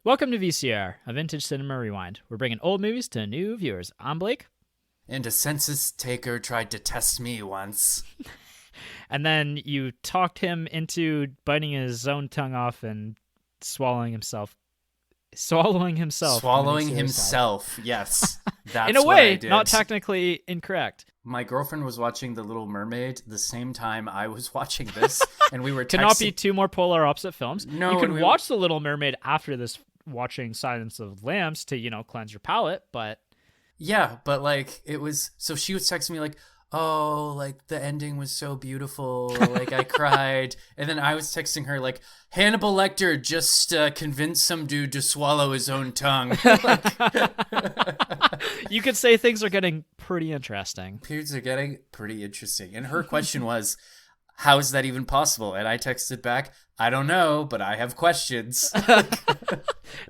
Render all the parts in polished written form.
Welcome to VCR, a vintage cinema rewind. We're bringing old movies to new viewers. I'm Blake. And a census taker tried to test me once. And then you talked him into biting his own tongue off and swallowing himself. Swallowing himself, yes. That's in a what I way, did. not technically incorrect. My girlfriend was watching The Little Mermaid the same time I was watching this, and we were Cannot be two more polar opposite films. No, you can watch The Little Mermaid after this, watching Silence of the Lambs to, cleanse your palate, but... Yeah, but, it was... So she was texting me, oh, the ending was so beautiful, I cried. And then I was texting her, Hannibal Lecter just convinced some dude to swallow his own tongue. You could say things are getting pretty interesting. Periods are getting pretty interesting. And her question was, how is that even possible? And I texted back, I don't know, but I have questions.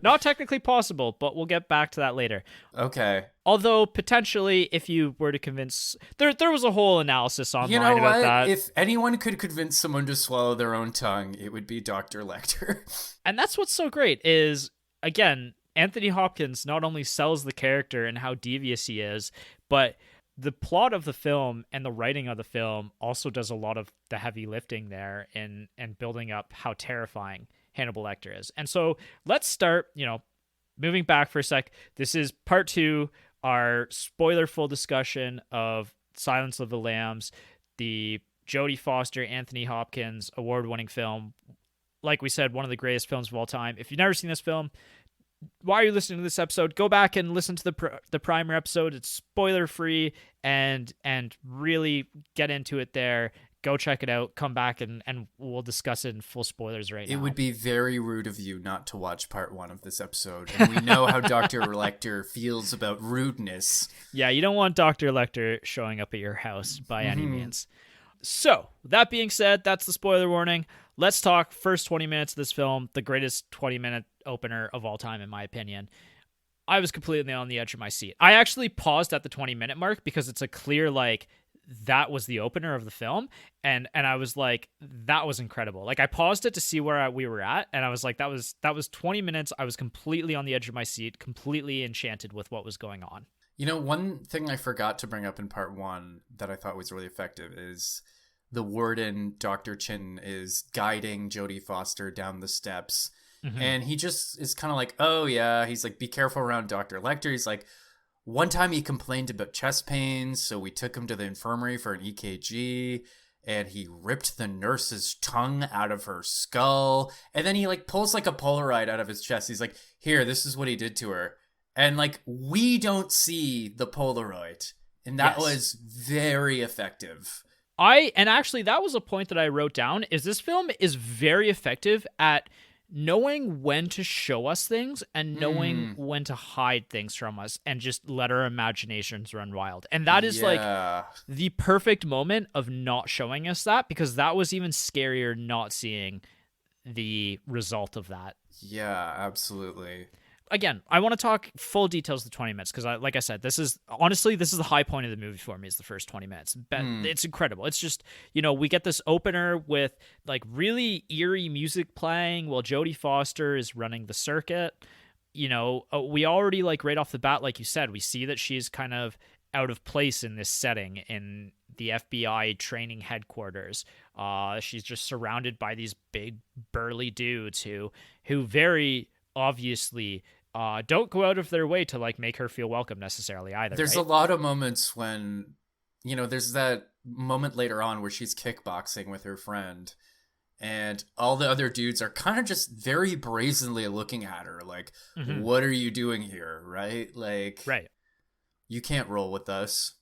Not technically possible, but we'll get back to that later. Okay. Although, potentially, if you were to convince... There was a whole analysis online about that. If anyone could convince someone to swallow their own tongue, it would be Dr. Lecter. And that's what's so great is, again, Anthony Hopkins not only sells the character and how devious he is, but the plot of the film and the writing of the film also does a lot of the heavy lifting there and building up how terrifying Hannibal Lecter is. And so let's start, moving back for a sec. This is part 2, our spoiler-full discussion of Silence of the Lambs, the Jodie Foster, Anthony Hopkins award-winning film. Like we said, one of the greatest films of all time. If you've never seen this film, why are you listening to this episode? Go back and listen to the primer episode. It's spoiler-free and really get into it there. Go check it out. Come back and we'll discuss it in full spoilers right now. It would be very rude of you not to watch part 1 of this episode. And we know how Dr. Lecter feels about rudeness. Yeah, you don't want Dr. Lecter showing up at your house by any means. So, that being said, that's the spoiler warning. Let's talk first 20 minutes of this film, the greatest 20-minute opener of all time, in my opinion. I was completely on the edge of my seat. I actually paused at the 20-minute mark because it's a clear, that was the opener of the film, and I was like, that was incredible. I paused it to see where we were at, and I was like, that was 20 minutes. I was completely on the edge of my seat, completely enchanted with what was going on. One thing I forgot to bring up in part 1 that I thought was really effective is the warden, Dr. Chin, is guiding Jodie Foster down the steps. Mm-hmm. And he just is kind of oh yeah, he's be careful around Dr. Lecter. He's one time he complained about chest pains, so we took him to the infirmary for an EKG, and he ripped the nurse's tongue out of her skull. And then he pulls a Polaroid out of his chest. He's here, this is what he did to her. And we don't see the Polaroid. And that was very effective. Actually that was a point that I wrote down, is this film is very effective at knowing when to show us things and knowing when to hide things from us and just let our imaginations run wild. And that is the perfect moment of not showing us that, because that was even scarier not seeing the result of that. Yeah, absolutely. Again, I want to talk full details of the 20 minutes because, like I said, this is the high point of the movie for me, is the first 20 minutes. But it's incredible. It's just, we get this opener with really eerie music playing while Jodie Foster is running the circuit. We already right off the bat, like you said, we see that she's kind of out of place in this setting in the FBI training headquarters. She's just surrounded by these big burly dudes who very obviously don't go out of their way to make her feel welcome necessarily either. There's a lot of moments when, there's that moment later on where she's kickboxing with her friend and all the other dudes are kind of just very brazenly looking at her what are you doing here, right? Right. You can't roll with us.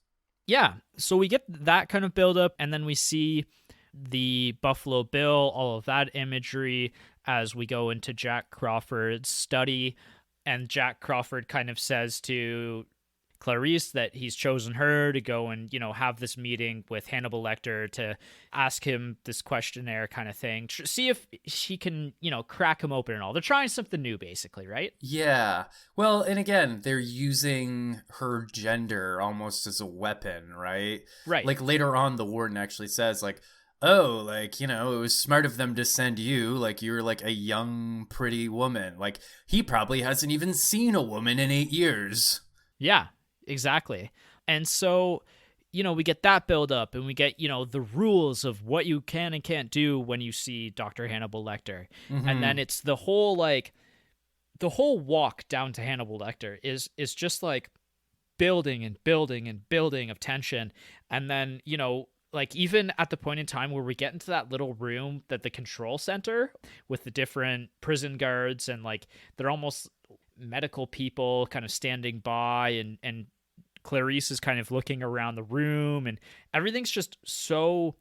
Yeah. So we get that kind of build up, and then we see the Buffalo Bill, all of that imagery as we go into Jack Crawford's study. And Jack Crawford kind of says to Clarice that he's chosen her to go and, have this meeting with Hannibal Lecter to ask him this questionnaire kind of thing. See if she can, crack him open and all. They're trying something new, basically, right? Yeah. Well, and again, they're using her gender almost as a weapon, right? Right. Later on, the warden actually says, oh, like, you know, it was smart of them to send you. Like, you're like a young, pretty woman. Like, he probably hasn't even seen a woman in 8 years. Yeah, exactly. And so, we get that build up and we get, the rules of what you can and can't do when you see Dr. Hannibal Lecter. And then Mm-hmm. it's the whole walk down to Hannibal Lecter is just like building and building and building of tension. And then, like even at the point in time where we get into that little room, that the control center with the different prison guards, and like they're almost medical people kind of standing by, and Clarice is kind of looking around the room, and everything's just so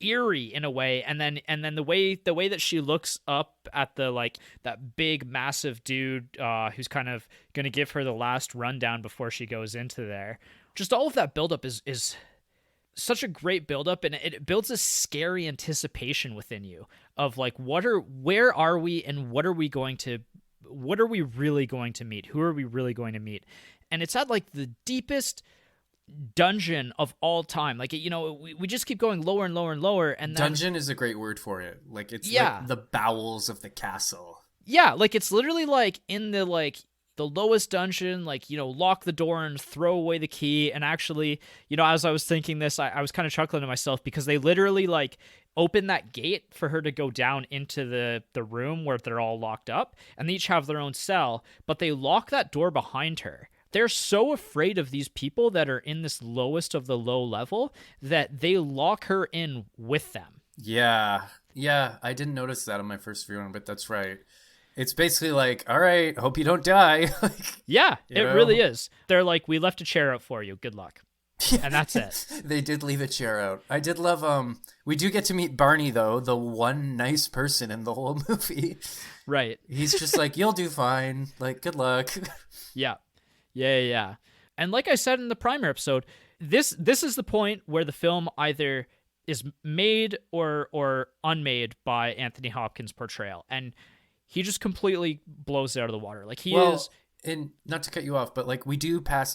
eerie in a way. And then the way that she looks up at the like that big massive dude, who's kind of going to give her the last rundown before she goes into there. Just all of that buildup is such a great buildup, and it builds a scary anticipation within you of like where are we, and what are we really going to meet? Who are we really going to meet? And it's at like the deepest dungeon of all time. Like, we just keep going lower and lower and lower, and then Dungeon is a great word for it. Like, it's yeah, like the bowels of the castle. yeah, like it's literally like in the lowest dungeon, like, lock the door and throw away the key. And actually, as I was thinking this, I was kind of chuckling to myself, because they literally like open that gate for her to go down into the room where they're all locked up, and they each have their own cell, but they lock that door behind her. They're so afraid of these people that are in this lowest of the low level that they lock her in with them. Yeah. Yeah, I didn't notice that on my first viewing, but that's right. It's basically like, all right, hope you don't die. Like, Yeah, you it know? really is. They're like, we left a chair out for you. Good luck. And that's it. They did leave a chair out. I did love we do get to meet Barney though, the one nice person in the whole movie. Right. He's just like, you'll do fine. Like, good luck. Yeah. Yeah. And like I said in the primer episode, this is the point where the film either is made or unmade by Anthony Hopkins' portrayal. And he just completely blows it out of the water. Like he Well, is and not to cut you off, but like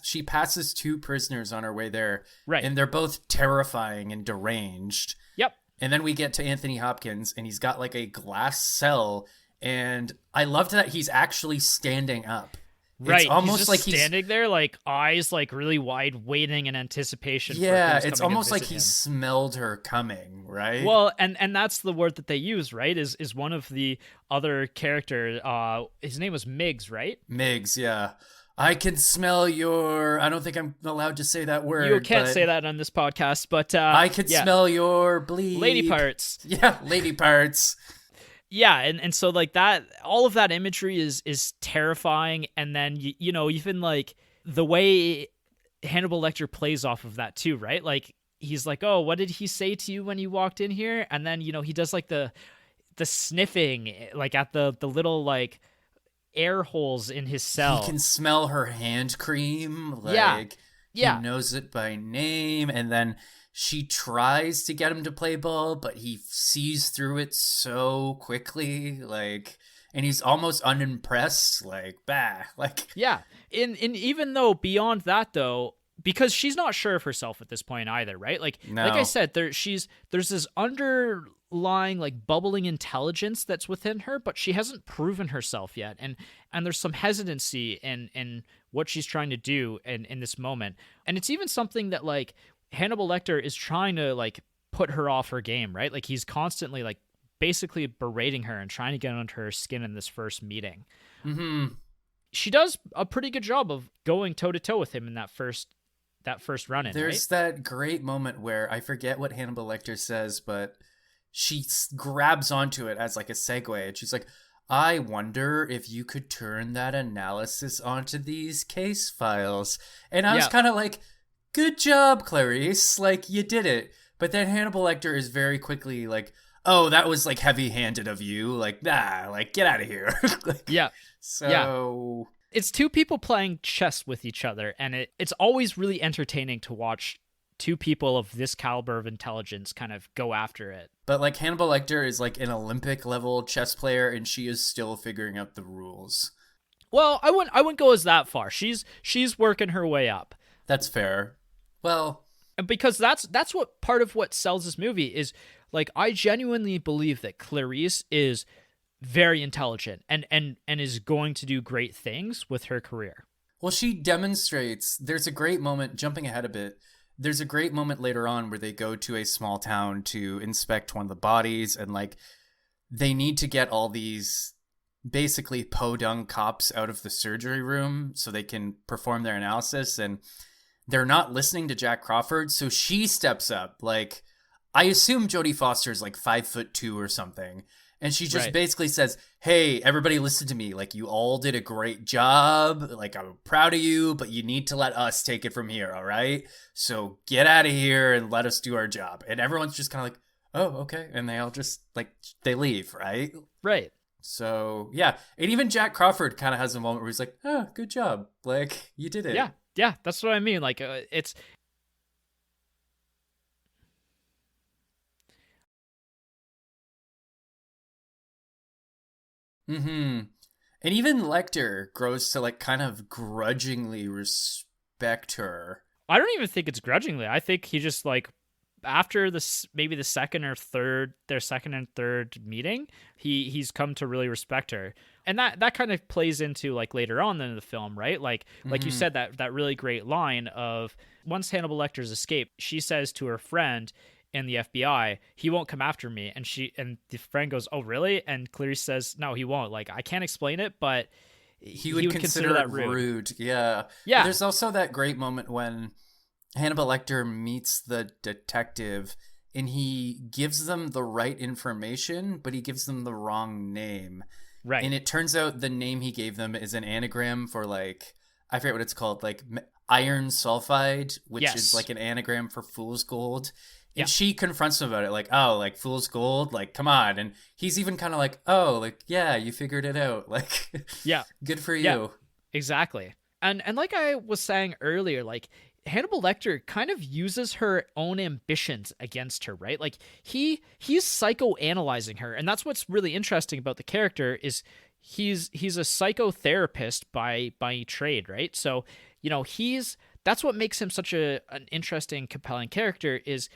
she passes two prisoners on her way there, right. and they're both terrifying and deranged. Yep. And then we get to Anthony Hopkins, and he's got like a glass cell, and I loved that he's actually standing up. Right. It's almost he's just like standing there, like eyes like really wide, waiting in anticipation. Yeah, for it's almost like he smelled her coming, right? Well, and that's the word that they use, right? Is one of the other characters. His name was Miggs, right? Miggs, yeah. I can smell your. I don't think I'm allowed to say that word. You can't say that on this podcast, but I could yeah. smell your bleed. Lady parts. Yeah, lady parts. Yeah, and so like that, all of that imagery is terrifying, and then even like the way Hannibal Lecter plays off of that too, right? Like he's like, oh, what did he say to you when you walked in here? And then he does like the sniffing, like at the little like air holes in his cell. He can smell her hand cream. Like, yeah. He knows it by name, and then she tries to get him to play ball, but he sees through it so quickly, like, and he's almost unimpressed, like, bah, like. Yeah, in even though beyond that though, because she's not sure of herself at this point either, right? Like, No. like I said, there's this underlying like bubbling intelligence that's within her, but she hasn't proven herself yet, and there's some hesitancy in what she's trying to do in this moment, and it's even something that like Hannibal Lecter is trying to like put her off her game, right? Like he's constantly like basically berating her and trying to get under her skin in this first meeting. Mm-hmm. She does a pretty good job of going toe to toe with him in that first run in. There's right? that great moment where I forget what Hannibal Lecter says, but she grabs onto it as like a segue, and she's like, I wonder if you could turn that analysis onto these case files. And I was kind of like, good job, Clarice. Like, you did it. But then Hannibal Lecter is very quickly like, oh, that was like heavy-handed of you. Like, nah, like, get out of here. Like, yeah. So. Yeah. It's two people playing chess with each other, and it's always really entertaining to watch two people of this caliber of intelligence kind of go after it. But like Hannibal Lecter is like an Olympic level chess player, and she is still figuring out the rules. Well, I wouldn't go as that far. She's working her way up. That's fair. Well, And because that's what part of what sells this movie is, like, I genuinely believe that Clarice is very intelligent and is going to do great things with her career. Well, she demonstrates. There's a great moment, jumping ahead a bit. There's a great moment later on where they go to a small town to inspect one of the bodies, and like they need to get all these basically podunk cops out of the surgery room so they can perform their analysis, and they're not listening to Jack Crawford, so she steps up. Like, I assume Jodie Foster is like 5'2" or something. And she just Right. basically says, "Hey, everybody listen to me. Like, you all did a great job. Like, I'm proud of you, but you need to let us take it from here, all right? So get out of here and let us do our job." And everyone's just kind of like, "Oh, okay." And they all just, like, they leave, right? Right. So, yeah. And even Jack Crawford kind of has a moment where he's like, "Oh, good job. Like, you did it." Yeah. Yeah, that's what I mean. Like, it's Mm-hmm. And even Lecter grows to, like, kind of grudgingly respect her. I don't even think it's grudgingly. I think he just, like, after this, maybe the second or third, their second and third meeting, he's come to really respect her. And that kind of plays into, like, later on in the film, right? Like you Mm-hmm. said, that really great line of, once Hannibal Lecter's escaped, she says to her friend in the FBI, "He won't come after me." And the friend goes, "Oh, really?" And Clarice says, "No, he won't. Like, I can't explain it, but He he would would consider consider it that rude." rude. Yeah. But Yeah. there's also that great moment when Hannibal Lecter meets the detective and he gives them the right information, but he gives them the wrong name. Right. And it turns out the name he gave them is an anagram for, like, I forget what it's called, like iron sulfide, which is Yes. like an anagram for fool's gold. Yeah. And she confronts him about it, like, "Oh, like, fool's gold, like, come on." And he's even kind of like, "Oh, like, yeah, you figured it out. Like, Yeah. good for Yeah. you." Exactly. And like I was saying earlier, like, Hannibal Lecter kind of uses her own ambitions against her, right? Like, he's psychoanalyzing her, and that's what's really interesting about the character is he's a psychotherapist by trade, right? So, that's what makes him such an interesting, compelling character is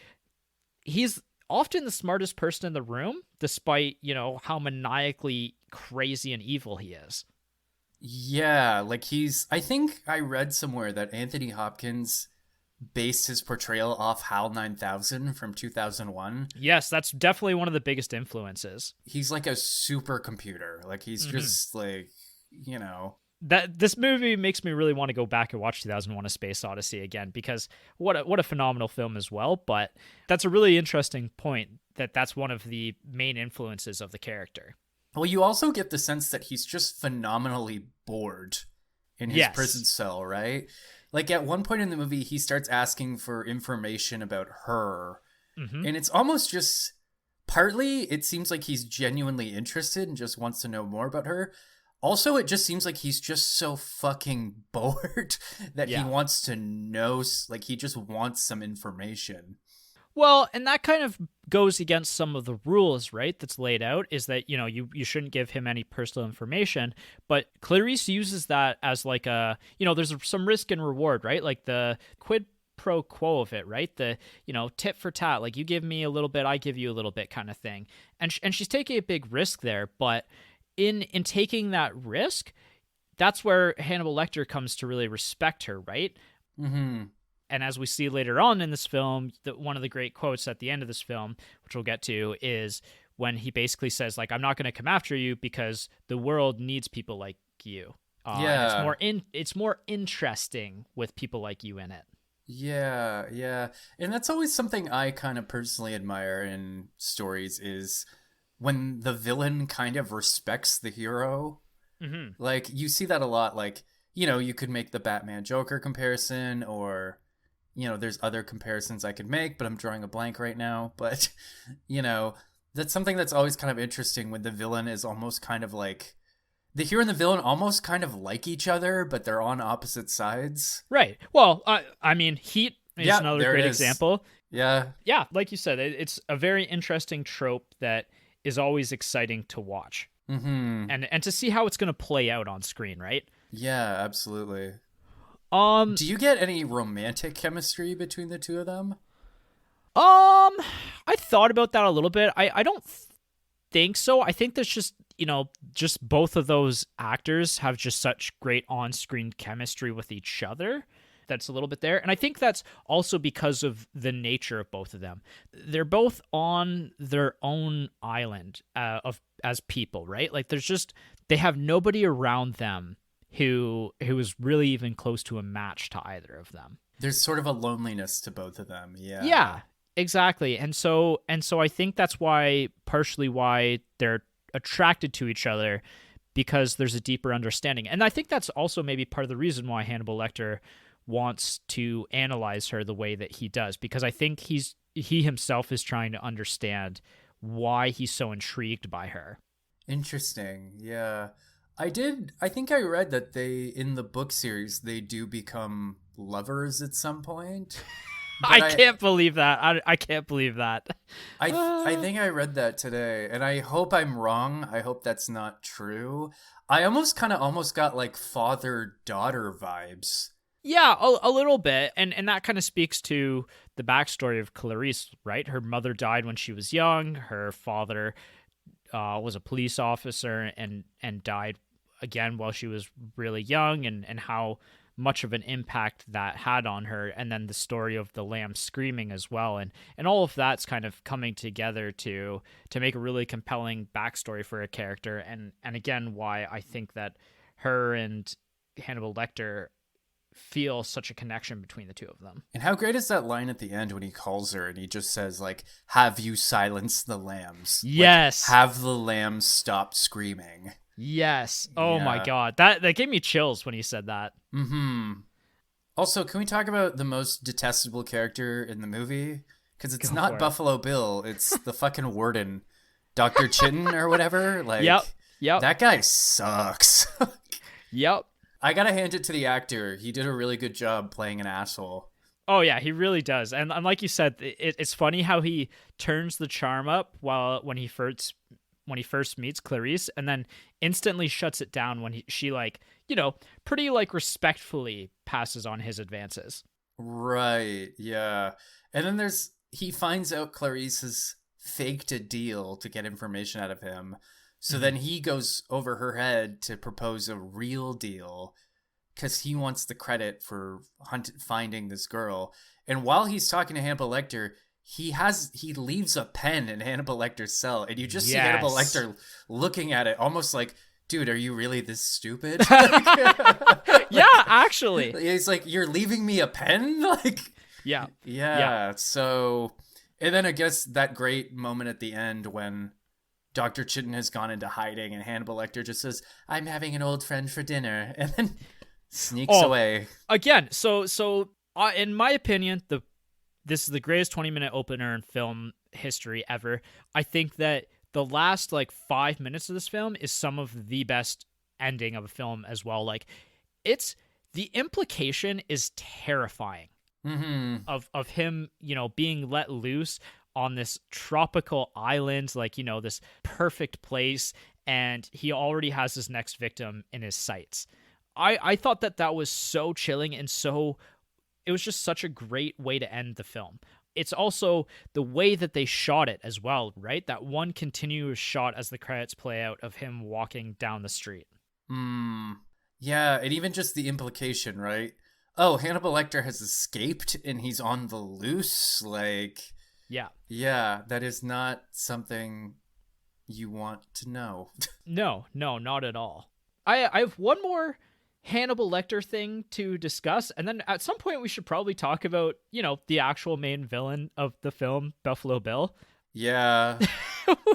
he's often the smartest person in the room, despite, how maniacally crazy and evil he is. Yeah, like, I think I read somewhere that Anthony Hopkins based his portrayal off HAL 9000 from 2001. Yes, that's definitely one of the biggest influences. He's like a supercomputer. Like, he's Hmm. just like, you know. That this movie makes me really want to go back and watch 2001: A Space Odyssey again, because what a phenomenal film as well. But that's a really interesting point, that's one of the main influences of the character. Well, you also get the sense that he's just phenomenally bored in his prison Yes. cell, right? Like, at one point in the movie, he starts asking for information about her. Hmm. And it's almost just partly, it seems like he's genuinely interested and just wants to know more about her. Also, it just seems like he's just so fucking bored that he Yeah. wants to know, like, he just wants some information. Well, and that kind of goes against some of the rules, right? That's laid out is that, you shouldn't give him any personal information, but Clarice uses that as, like, there's some risk and reward, right? Like the quid pro quo of it, right? The, tit for tat, like, you give me a little bit, I give you a little bit kind of thing. And she's taking a big risk there, but in taking that risk, that's where Hannibal Lecter comes to really respect her, right? Mm-hmm. And as we see later on in this film, one of the great quotes at the end of this film, which we'll get to, is when he basically says, like, "I'm not going to come after you because the world needs people like you, and Yeah. it's more interesting with people like you in it." Yeah, yeah. And that's always something I kind of personally admire in stories is when the villain kind of respects the hero. Hmm. Like, you see that a lot. Like, you could make the Batman Joker comparison, or, there's other comparisons I could make, but I'm drawing a blank right now. But, you know, that's something that's always kind of interesting when the villain is almost kind of like the hero and the villain almost kind of like each other, but they're on opposite sides. Right. Well, I mean, Heat is Yeah, another there it great is. example. Yeah. Yeah, like you said, it's a very interesting trope that is always exciting to watch Mm-hmm. and to see how it's going to play out on screen, right? Yeah, absolutely. Um, Do you get any romantic chemistry between the two of them? I thought about that a little bit. I don't think so. I think that's just, just both of those actors have just such great on-screen chemistry with each other. That's a little bit there. And I think that's also because of the nature of both of them. They're both on their own island of as people, right? Like they have nobody around them who is really even close to a match to either of them. There's sort of a loneliness to both of them. Yeah. Yeah, exactly. And so I think that's partially why they're attracted to each other, because there's a deeper understanding. And I think that's also maybe part of the reason why Hannibal Lecter wants to analyze her the way that he does, because I think he himself is trying to understand why he's so intrigued by her. Interesting. Yeah. I think I read that in the book series, they do become lovers at some point. But I can't believe that. I can't believe that. I think I read that today, and I hope I'm wrong. I hope that's not true. I almost got like father-daughter vibes. Yeah, a little bit. And that kind of speaks to the backstory of Clarice, right? Her mother died when she was young. Her father was a police officer and died again while she was really young, and how much of an impact that had on her. And then the story of the lamb screaming as well, and all of that's kind of coming together to make a really compelling backstory for a character. And again, why I think that her and Hannibal Lecter feel such a connection between the two of them. And how great is that line at the end when he calls her and he just says, like, have you silenced the lambs? Yes. Like, have the lambs stop screaming? Yes. Oh Yeah. my God. That gave me chills when he said that. Mm-hmm. Also, can we talk about the most detestable character in the movie? Because it's not Buffalo Bill. It's the fucking warden, Dr. Chitin or whatever. Like, Yep. That guy sucks. Yep. I gotta hand it to the actor. He did a really good job playing an asshole. Oh yeah, he really does. And like you said, it's funny how he turns the charm up when he first meets Clarice, and then instantly shuts it down when she pretty respectfully passes on his advances. Right. Yeah. And then he finds out Clarice has faked a deal to get information out of him. So then he goes over her head to propose a real deal because he wants the credit for finding this girl. And while he's talking to Hannibal Lecter, he leaves a pen in Hannibal Lecter's cell, and you just see Hannibal Lecter looking at it almost like, dude, are you really this stupid? Yeah, actually. He's like, you're leaving me a pen? Yeah. So, and then I guess that great moment at the end when Dr. Chitin has gone into hiding and Hannibal Lecter just says, I'm having an old friend for dinner, and then sneaks away. Again, so in my opinion, this is the greatest 20-minute opener in film history ever. I think that the last 5 minutes of this film is some of the best ending of a film as well. The implication is terrifying of him, being let loose on this tropical island, this perfect place, and he already has his next victim in his sights. I thought that was so chilling, and it was just such a great way to end the film. It's also the way that they shot it as well, right? That one continuous shot as the credits play out of him walking down the street. Yeah, and even just the implication, right? Oh, Hannibal Lecter has escaped and he's on the loose, Yeah, that is not something you want to know. No, not at all. I have one more Hannibal Lecter thing to discuss, and then at some point we should probably talk about, the actual main villain of the film, Buffalo Bill. Yeah.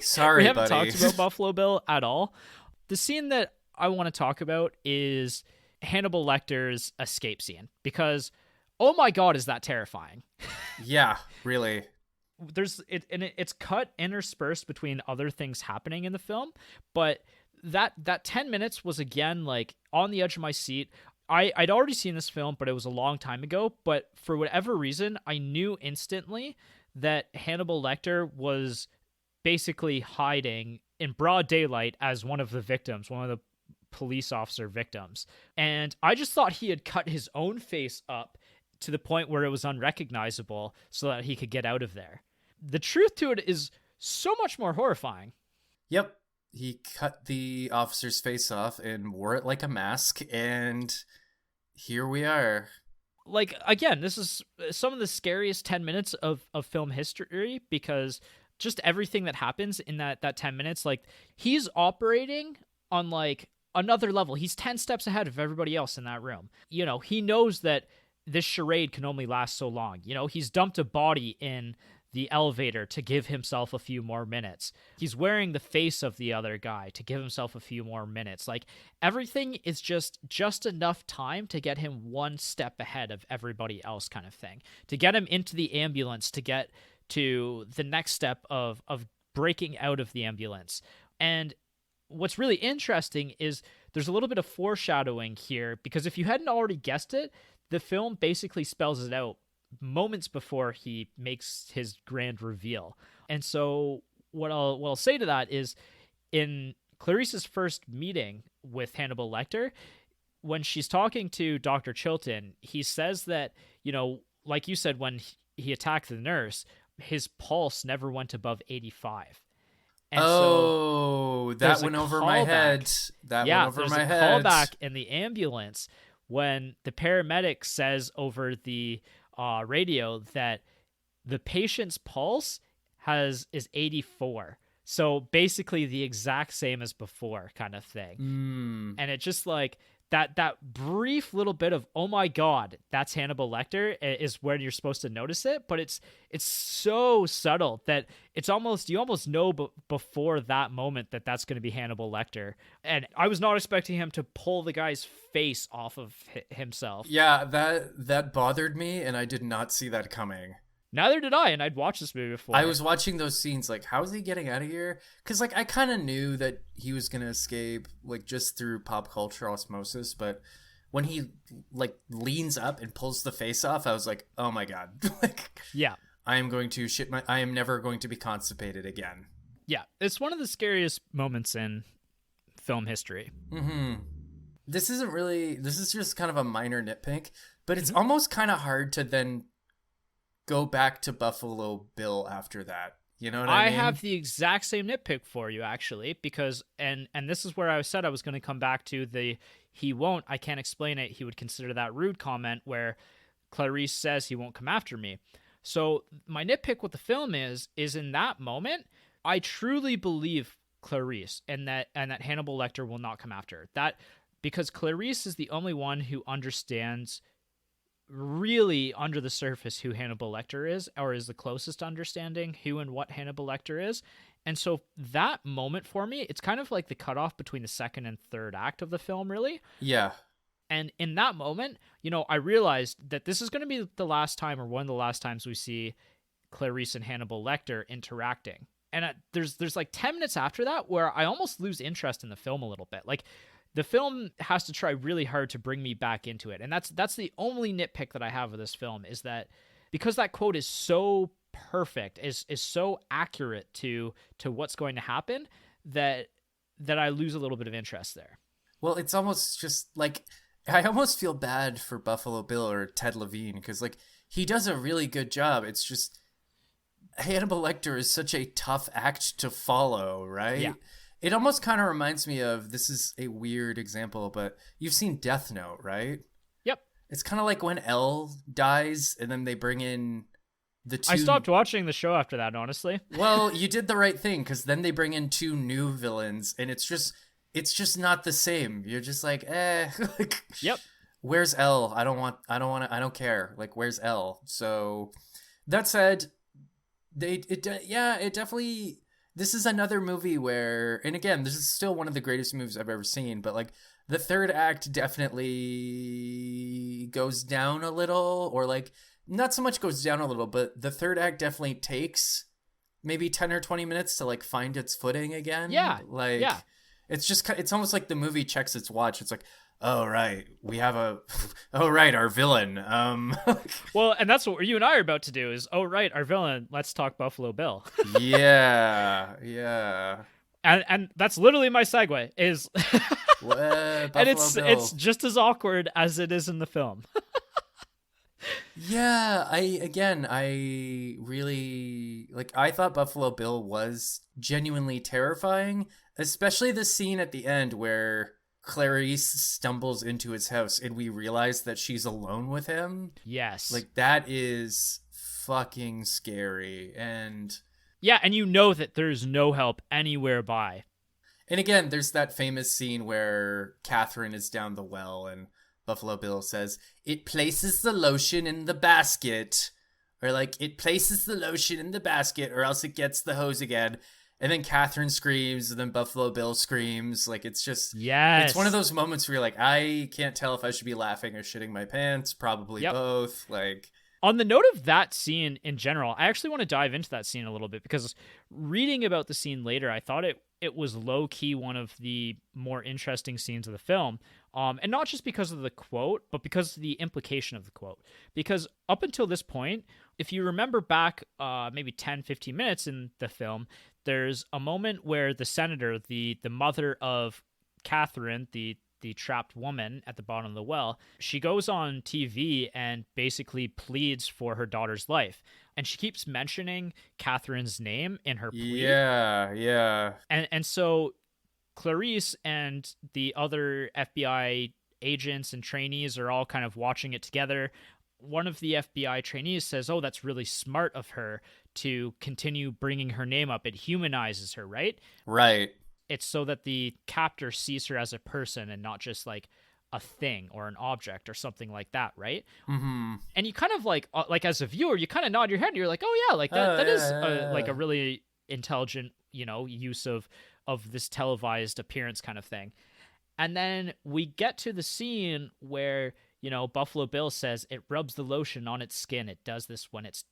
Sorry, we haven't buddy. talked about Buffalo Bill at all. The scene that I want to talk about is Hannibal Lecter's escape scene, because, oh my God, is that terrifying. Yeah, really. It's cut interspersed between other things happening in the film, but that 10 minutes was again on the edge of my seat. I'd already seen this film, but it was a long time ago, but for whatever reason I knew instantly that Hannibal Lecter was basically hiding in broad daylight as one of the victims, one of the police officer victims. And I just thought he had cut his own face up to the point where it was unrecognizable so that he could get out of there. The truth to it is so much more horrifying. Yep. He cut the officer's face off and wore it like a mask, and here we are. Like, again, this is some of the scariest 10 minutes of film history, because just everything that happens in that 10 minutes, like, he's operating on, like, another level. He's 10 steps ahead of everybody else in that room. You know, he knows that this charade can only last so long. You know, he's dumped a body in the elevator to give himself a few more minutes. He's wearing the face of the other guy to give himself a few more minutes. Like, everything is just enough time to get him one step ahead of everybody else, kind of thing. To get him into the ambulance, to get to the next step of breaking out of the ambulance. And what's really interesting is there's a little bit of foreshadowing here, because if you hadn't already guessed it, the film basically spells it out moments before he makes his grand reveal. And so what I'll say to that is, in Clarice's first meeting with Hannibal Lecter, when she's talking to Dr. Chilton, he says that, you know, like you said, when he attacked the nurse, his pulse never went above 85. And that went over my head. That went over my head. There's a callback in the ambulance when the paramedic says over the radio that the patient's pulse is 84. So basically the exact same as before, kind of thing. And it's just like that brief little bit of, oh my God, that's Hannibal Lecter, is where you're supposed to notice it. But it's so subtle that it's you almost know before that moment that that's going to be Hannibal Lecter. And I was not expecting him to pull the guy's face off of himself. Yeah, that bothered me, and I did not see that coming. Neither did I, and I'd watched this movie before. I was watching those scenes like, how is he getting out of here? Because, like, I kind of knew that he was going to escape, like, just through pop culture osmosis, but when he, like, leans up and pulls the face off, I was like, oh my God. Like, yeah. I am never going to be constipated again. Yeah, it's one of the scariest moments in film history. Mm-hmm. This is just kind of a minor nitpick, but it's almost kind of hard to then go back to Buffalo Bill after that. You know what I mean? I have the exact same nitpick for you, actually, because, and this is where I said I was going to come back to the he won't, I can't explain it, he would consider that rude comment where Clarice says he won't come after me. So my nitpick with the film is in that moment, I truly believe Clarice and that Hannibal Lecter will not come after her. That, because Clarice is the only one who understands really under the surface who Hannibal Lecter is, or is the closest understanding who and what Hannibal Lecter is. And so that moment for me, it's kind of like the cutoff between the second and third act of the film, really. Yeah. And in that moment, you know, I realized that this is going to be the last time, or one of the last times, we see Clarice and Hannibal Lecter interacting. And there's like 10 minutes after that where I almost lose interest in the film a little bit. Like, the film has to try really hard to bring me back into it. And that's the only nitpick that I have of this film, is that because that quote is so perfect, is so accurate to what's going to happen, that I lose a little bit of interest there. Well, it's almost just like, I almost feel bad for Buffalo Bill or Ted Levine, because, like, he does a really good job. It's just Hannibal Lecter is such a tough act to follow, right? Yeah. It almost kind of reminds me of, this is a weird example, but you've seen Death Note, right? Yep. It's kind of like when L dies and then they bring in the two... I stopped watching the show after that, honestly. Well, you did the right thing, because then they bring in two new villains, and it's just not the same. You're just like, like, yep. Where's L? I don't care. Like, where's L? So that said, it definitely... This is another movie where, and again, this is still one of the greatest movies I've ever seen, but, like, the third act definitely goes down a little, or, like, not so much goes down a little, but the third act definitely takes maybe 10 or 20 minutes to, like, find its footing again. Yeah. Like, yeah. It's almost like the movie checks its watch. It's like, oh, right, our villain. Well, and that's what you and I are about to do, is, oh, right, our villain, let's talk Buffalo Bill. Yeah. And that's literally my segue is and Buffalo it's Bill. just as awkward as it is in the film. Yeah, I really like I thought Buffalo Bill was genuinely terrifying, especially the scene at the end where Clarice stumbles into his house and we realize that she's alone with him. Yes. Like that is fucking scary. Yeah, and you know that there's no help anywhere by. And again, there's that famous scene where Catherine is down the well and Buffalo Bill says, "It places the lotion in the basket." Or like, "It places the lotion in the basket or else it gets the hose again." And then Catherine screams and then Buffalo Bill screams. Like, it's one of Yes. those moments where you're like, I can't tell if I should be laughing or shitting my pants. Probably Yep. both. Like, On the note of that scene in general, I actually want to dive into that scene a little bit because reading about the scene later, I thought it was low key one of the more interesting scenes of the film. And not just because of the quote, but because of the implication of the quote. Because up until this point, if you remember back maybe 10, 15 minutes in the film, there's a moment where the senator, the mother of Catherine, the trapped woman at the bottom of the well, she goes on TV and basically pleads for her daughter's life. And she keeps mentioning Catherine's name in her plea. yeah, yeah. And so Clarice and the other FBI agents and trainees are all kind of watching it together. One of the FBI trainees says, "Oh, that's really smart of her to continue bringing her name up. It humanizes her, right? Right. It's so that the captor sees her as a person and not just like a thing or an object or something like that, right?" Mm-hmm. And you kind of like as a viewer, you kind of nod your head. And you're like, "Oh yeah, like that Oh, that is like yeah. a really intelligent, use of this televised appearance kind of thing." And then we get to the scene where Buffalo Bill says it rubs the lotion on its skin. It does this when it's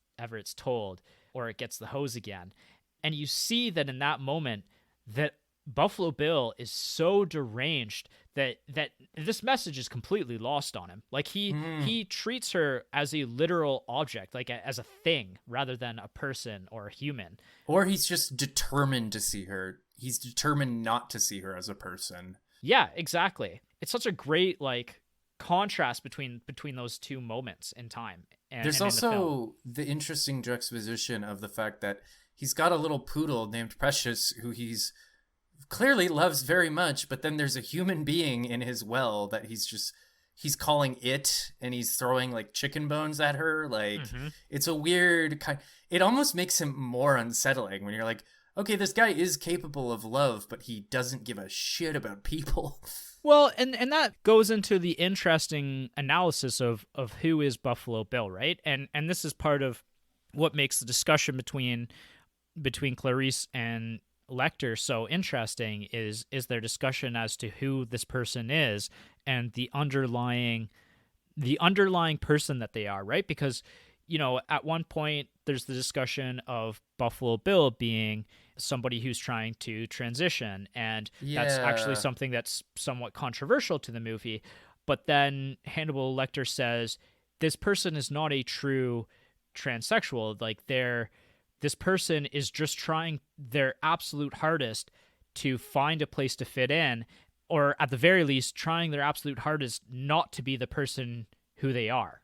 told, or it gets the hose again. And you see that in that moment that Buffalo Bill is so deranged that this message is completely lost on him. Like Mm. he treats her as a literal object, like as a thing rather than a person or a human. Or he's just determined to see her. He's determined not to see her as a person. Yeah, exactly. It's such a great like contrast between those two moments in time There's and in the film. also the interesting juxtaposition of the fact that he's got a little poodle named Precious who he's clearly loves very much, but then there's a human being in his well that he's calling it and he's throwing like chicken bones at her. Like Hmm. it's a weird kind. It almost makes him more unsettling when you're like, okay, this guy is capable of love, but he doesn't give a shit about people. Well, and that goes into the interesting analysis of who is Buffalo Bill, right? And this is part of what makes the discussion between Clarice and Lecter so interesting is their discussion as to who this person is and the underlying person that they are, right? Because at one point there's the discussion of Buffalo Bill being somebody who's trying to transition, and that's actually Yeah. something that's somewhat controversial to the movie. But then Hannibal Lecter says this person is not a true transsexual. Like this person is just trying their absolute hardest to find a place to fit in, or at the very least trying their absolute hardest not to be the person who they are.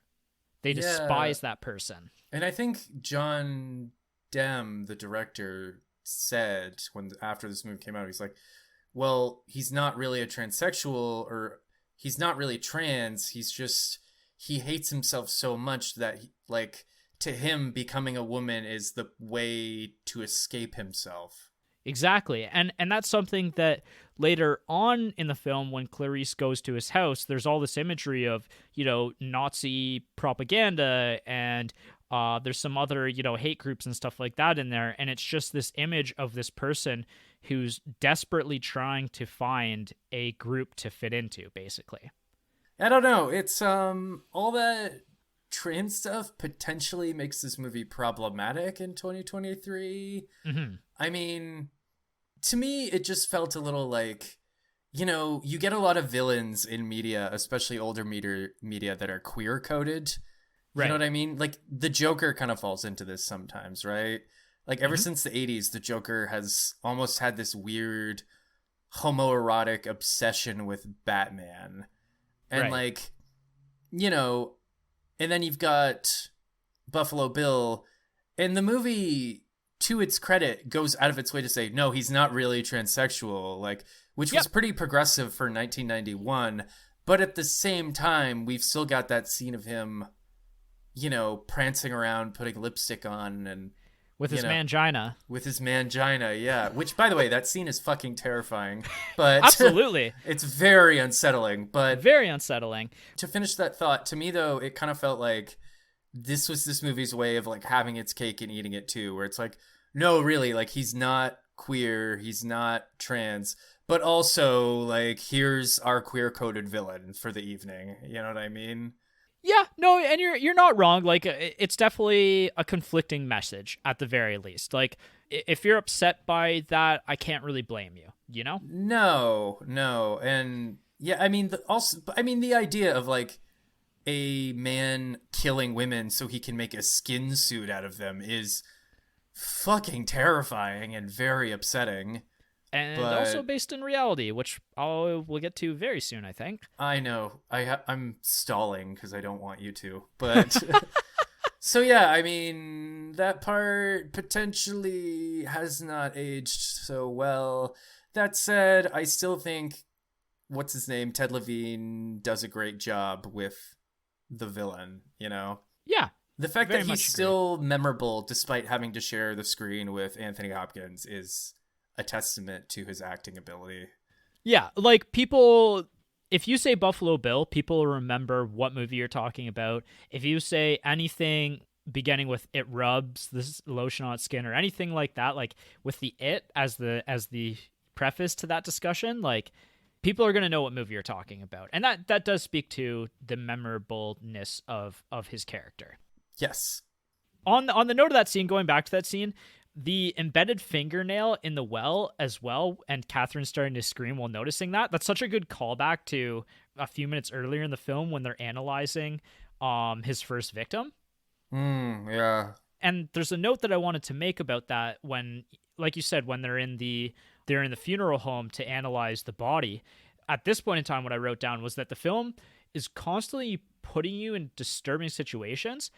They Yeah. despise that person. And I think John Demme, the director, said when after this movie came out, he's like, "Well, he's not really a transsexual, or he's not really trans. He hates himself so much that like to him becoming a woman is the way to escape himself." Exactly. And that's something that later on in the film when Clarice goes to his house, there's all this imagery of, Nazi propaganda and there's some other, hate groups and stuff like that in there. And it's just this image of this person who's desperately trying to find a group to fit into, basically. I don't know. It's all that trans stuff potentially makes this movie problematic in 2023. Hmm. I mean, to me, it just felt a little like, you get a lot of villains in media, especially older media that are queer coded. You know Right. what I mean? Like the Joker kind of falls into this sometimes, right? Like ever since the 80s, the Joker has almost had this weird homoerotic obsession with Batman. And Right. like, you know, and then you've got Buffalo Bill, and the movie, to its credit, goes out of its way to say, no, he's not really transsexual, like, which was Yep. pretty progressive for 1991. But at the same time, we've still got that scene of him, prancing around, putting lipstick on, and, With you his know, mangina. with his mangina, yeah. Which, by the way, that scene is fucking terrifying, but Absolutely. it's very unsettling. But Very unsettling. to finish that thought, to me though, it kind of felt like this was this movie's way of like having its cake and eating it too, where it's like, no, really, like he's not queer, he's not trans, but also like here's our queer coded villain for the evening. You know what I mean? Yeah, no, and you're not wrong. Like it's definitely a conflicting message at the very least. Like if you're upset by that, I can't really blame you, you know? No, no, and yeah, I mean, the idea of like a man killing women so he can make a skin suit out of them is fucking terrifying and very upsetting. And also But based in reality, which we'll get to very soon, I think. I know I'm stalling because I don't want you to. But so yeah, I mean that part potentially has not aged so well. That said, I still think what's his name, Ted Levine, does a great job with the villain. Yeah, The fact very that he's much agree. still memorable despite having to share the screen with Anthony Hopkins is a testament to his acting ability. Yeah, like people, if you say Buffalo Bill, people will remember what movie you're talking about. If you say anything beginning with "it rubs this lotion on its skin" or anything like that, like with the "it" as the preface to that discussion, like people are gonna know what movie you're talking about, and that does speak to the memorableness of his character. Yes. On the note of that scene, going back to that scene, the embedded fingernail in the well as well, and Catherine starting to scream while noticing that's such a good callback to a few minutes earlier in the film when they're analyzing his first victim. Yeah. And there's a note that I wanted to make about that when, like you said, when they're in the funeral home to analyze the body. At this point in time, what I wrote down was that the film is constantly putting you in disturbing situations,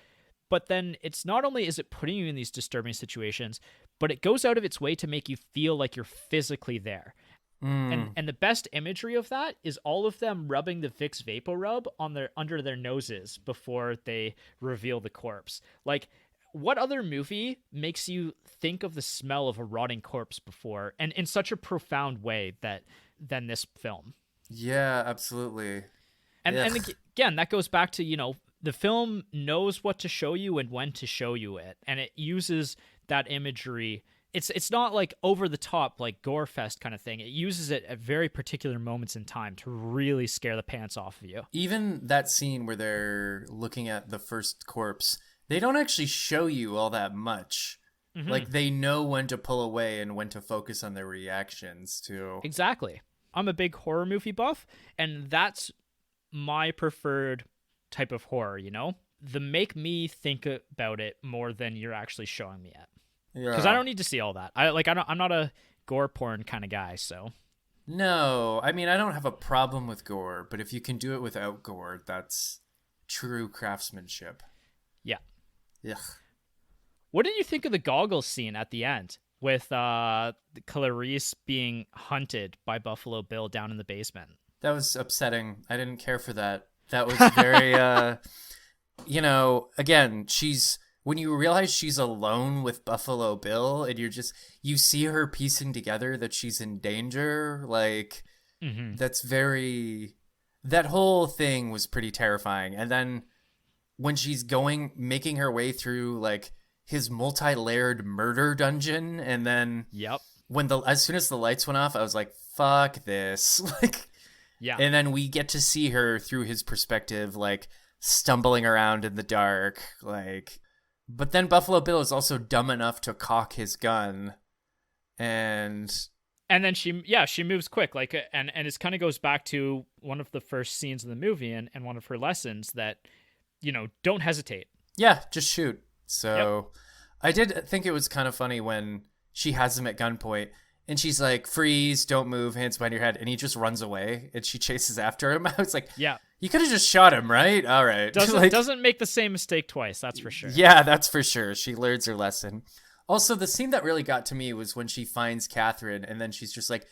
but then it's not only is it putting you in these disturbing situations, but it goes out of its way to make you feel like you're physically there. And the best imagery of that is all of them rubbing the Vicks Vapor Rub on their under their noses before they reveal the corpse. Like, what other movie makes you think of the smell of a rotting corpse before, and in such a profound way than this film? Yeah, absolutely. And Ugh. again, that goes back to, the film knows what to show you and when to show you it, and it uses that imagery. It's not like over the top like gore fest kind of thing. It uses it at very particular moments in time to really scare the pants off of you. Even that scene where they're looking at the first corpse, they don't actually show you all that much. Hmm. Like they know when to pull away and when to focus on their reactions too. Exactly. I'm a big horror movie buff, and that's my preferred type of horror, The make me think about it more than you're actually showing me it. Because I Yeah. don't need to see all that. I'm not a gore porn kind of guy, so No, I mean I don't have a problem with gore, but if you can do it without gore, that's true craftsmanship. yeah. Yeah. What did you think of the goggles scene at the end with Clarice being hunted by Buffalo Bill down in the basement? That was upsetting. I didn't care for that. That was very again, she's when you realize she's alone with Buffalo Bill and you see her piecing together that she's in danger, like Hmm. that's very that whole thing was pretty terrifying. And then when she's making her way through like his multi-layered murder dungeon, and then Yep. as soon as the lights went off, I was like, fuck this. Like, Yeah. and then we get to see her through his perspective, like stumbling around in the dark, like. But then Buffalo Bill is also dumb enough to cock his gun, and And then she moves quick, like, and it kind of goes back to one of the first scenes of the movie and one of her lessons that, don't hesitate. yeah, just shoot. Yep. So, I did think it was kind of funny when she has him at gunpoint and she's like, freeze, don't move, hands behind your head. And he just runs away and she chases after him. I was like, Yeah. you could have just shot him, right? All right. Doesn't make the same mistake twice, that's for sure. Yeah, that's for sure. She learns her lesson. Also, the scene that really got to me was when she finds Catherine and then she's just like,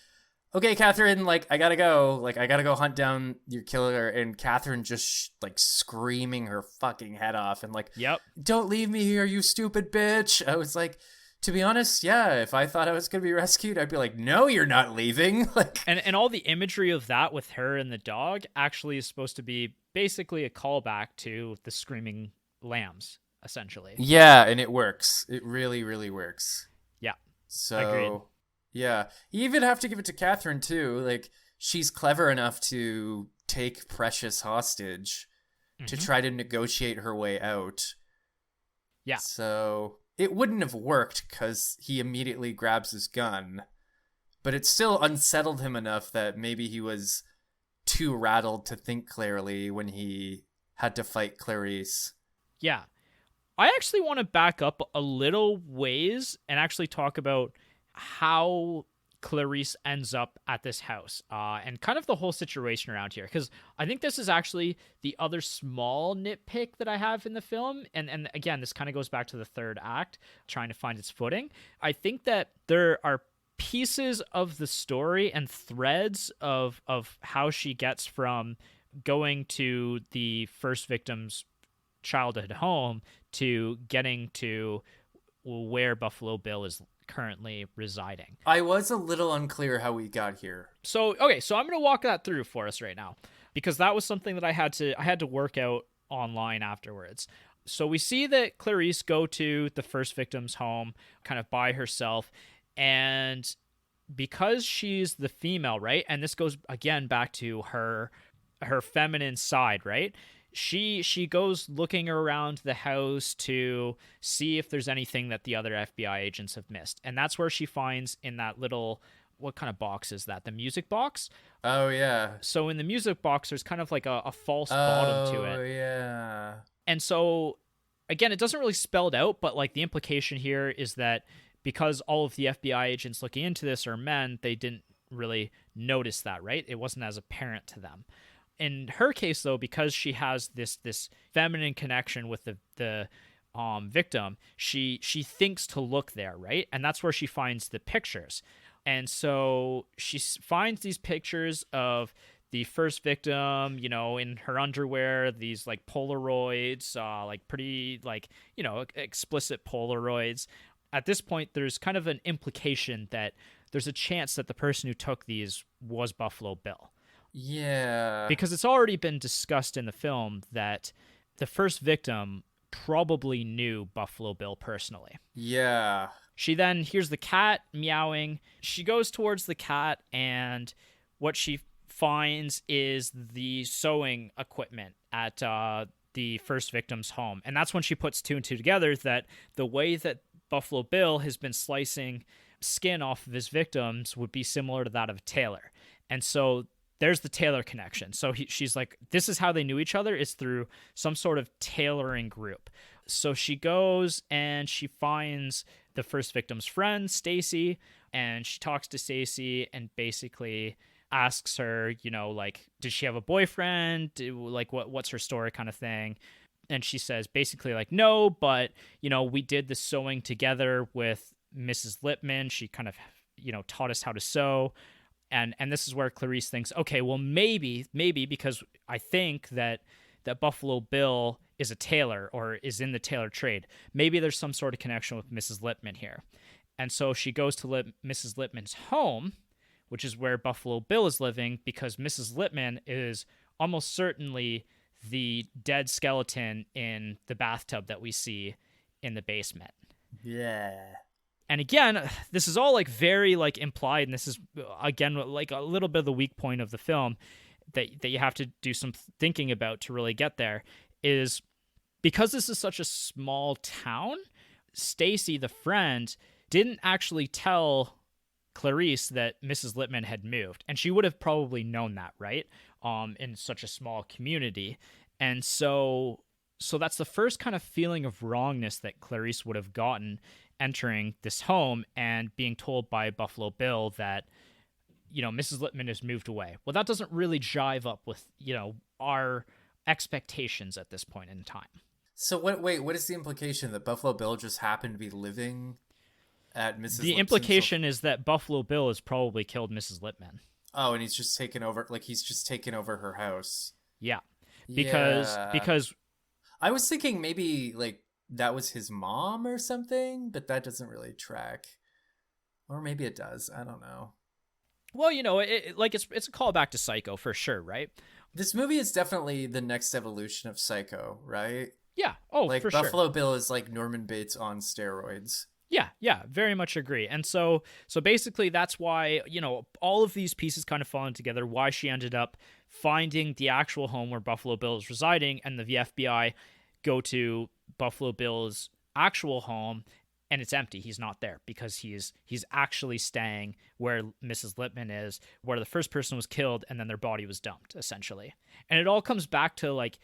okay, Catherine, like, I gotta go. Like, I gotta go hunt down your killer. And Catherine just, like, screaming her fucking head off and, like, Yep. don't leave me here, you stupid bitch. I was like, to be honest, yeah, if I thought I was gonna be rescued, I'd be like, no, you're not leaving. Like, And all the imagery of that with her and the dog actually is supposed to be basically a callback to the screaming lambs, essentially. yeah, and it works. It really, really works. Yeah. So, Agreed. yeah. You even have to give it to Catherine, too. Like, she's clever enough to take Precious hostage to try to negotiate her way out. Yeah. So, it wouldn't have worked because he immediately grabs his gun. But it still unsettled him enough that maybe he was too rattled to think clearly when he had to fight Clarice. Yeah. I actually want to back up a little ways and actually talk about how Clarice ends up at this house and kind of the whole situation around here. Because I think this is actually the other small nitpick that I have in the film. And again, this kind of goes back to the third act, trying to find its footing. I think that there are pieces of the story and threads of how she gets from going to the first victim's childhood home to getting to where Buffalo Bill is currently residing. I was a little unclear how we got here. So I'm going to walk that through for us right now because that was something that I had to work out online afterwards. So we see that Clarice go to the first victim's home kind of by herself, and because she's the female, right? And this goes again back to her feminine side, right? She goes looking around the house to see if there's anything that the other FBI agents have missed. And that's where she finds in that little, what kind of box is that? The music box? Oh, yeah. So in the music box, there's kind of like a false bottom to it. Oh, yeah. And so, again, it doesn't really spell it out, but like the implication here is that because all of the FBI agents looking into this are men, they didn't really notice that, right? It wasn't as apparent to them. In her case, though, because she has this feminine connection with the victim, she thinks to look there, right? And that's where she finds the pictures. And so she finds these pictures of the first victim, you know, in her underwear, these like Polaroids, like pretty like, you know, explicit Polaroids. At this point, there's kind of an implication that there's a chance that the person who took these was Buffalo Bill. Yeah. Because it's already been discussed in the film that the first victim probably knew Buffalo Bill personally. Yeah. She then hears the cat meowing. She goes towards the cat, and what she finds is the sewing equipment at the first victim's home. And that's when she puts two and two together that the way that Buffalo Bill has been slicing skin off of his victims would be similar to that of a tailor. And so there's the tailor connection. So she's like, this is how they knew each other, is through some sort of tailoring group. So she goes and she finds the first victim's friend, Stacy, and she talks to Stacy and basically asks her, you know, like, does she have a boyfriend? Like, what's her story kind of thing? And she says basically like, no, but, you know, we did the sewing together with Mrs. Lippman. She kind of, you know, taught us how to sew. And this is where Clarice thinks, okay, well, maybe because I think that Buffalo Bill is a tailor or is in the tailor trade. Maybe there's some sort of connection with Mrs. Lippman here. And so she goes to Mrs. Lippman's home, which is where Buffalo Bill is living, because Mrs. Lippman is almost certainly the dead skeleton in the bathtub that we see in the basement. Yeah. And again, this is all like very like implied, and this is again like a little bit of the weak point of the film that you have to do some thinking about to really get there, is because this is such a small town, Stacy, the friend, didn't actually tell Clarice that Mrs. Lippman had moved, and she would have probably known that, right? In such a small community. And so So that's the first kind of feeling of wrongness that Clarice would have gotten entering this home and being told by Buffalo Bill that, Mrs. Lippman has moved away. Well, that doesn't really jive up with, our expectations at this point in time. So what is the implication that Buffalo Bill just happened to be living at Mrs. The Lipson's? implication is that Buffalo Bill has probably killed Mrs. Lippman. Oh, and he's just taken over her house. Yeah. Because Yeah. because I was thinking maybe like that was his mom or something, but that doesn't really track. Or maybe it does. I don't know. well, it's a callback to Psycho for sure, right? This movie is definitely the next evolution of Psycho, right? Yeah. Oh, Like for Buffalo sure. Bill is like Norman Bates on steroids. Yeah, very much agree. And so basically that's why, all of these pieces kind of falling together, why she ended up finding the actual home where Buffalo Bill is residing, and the FBI go to Buffalo Bill's actual home and it's empty. He's not there because he's actually staying where Mrs. Lippman is, where the first person was killed and then their body was dumped, essentially. And it all comes back to, like,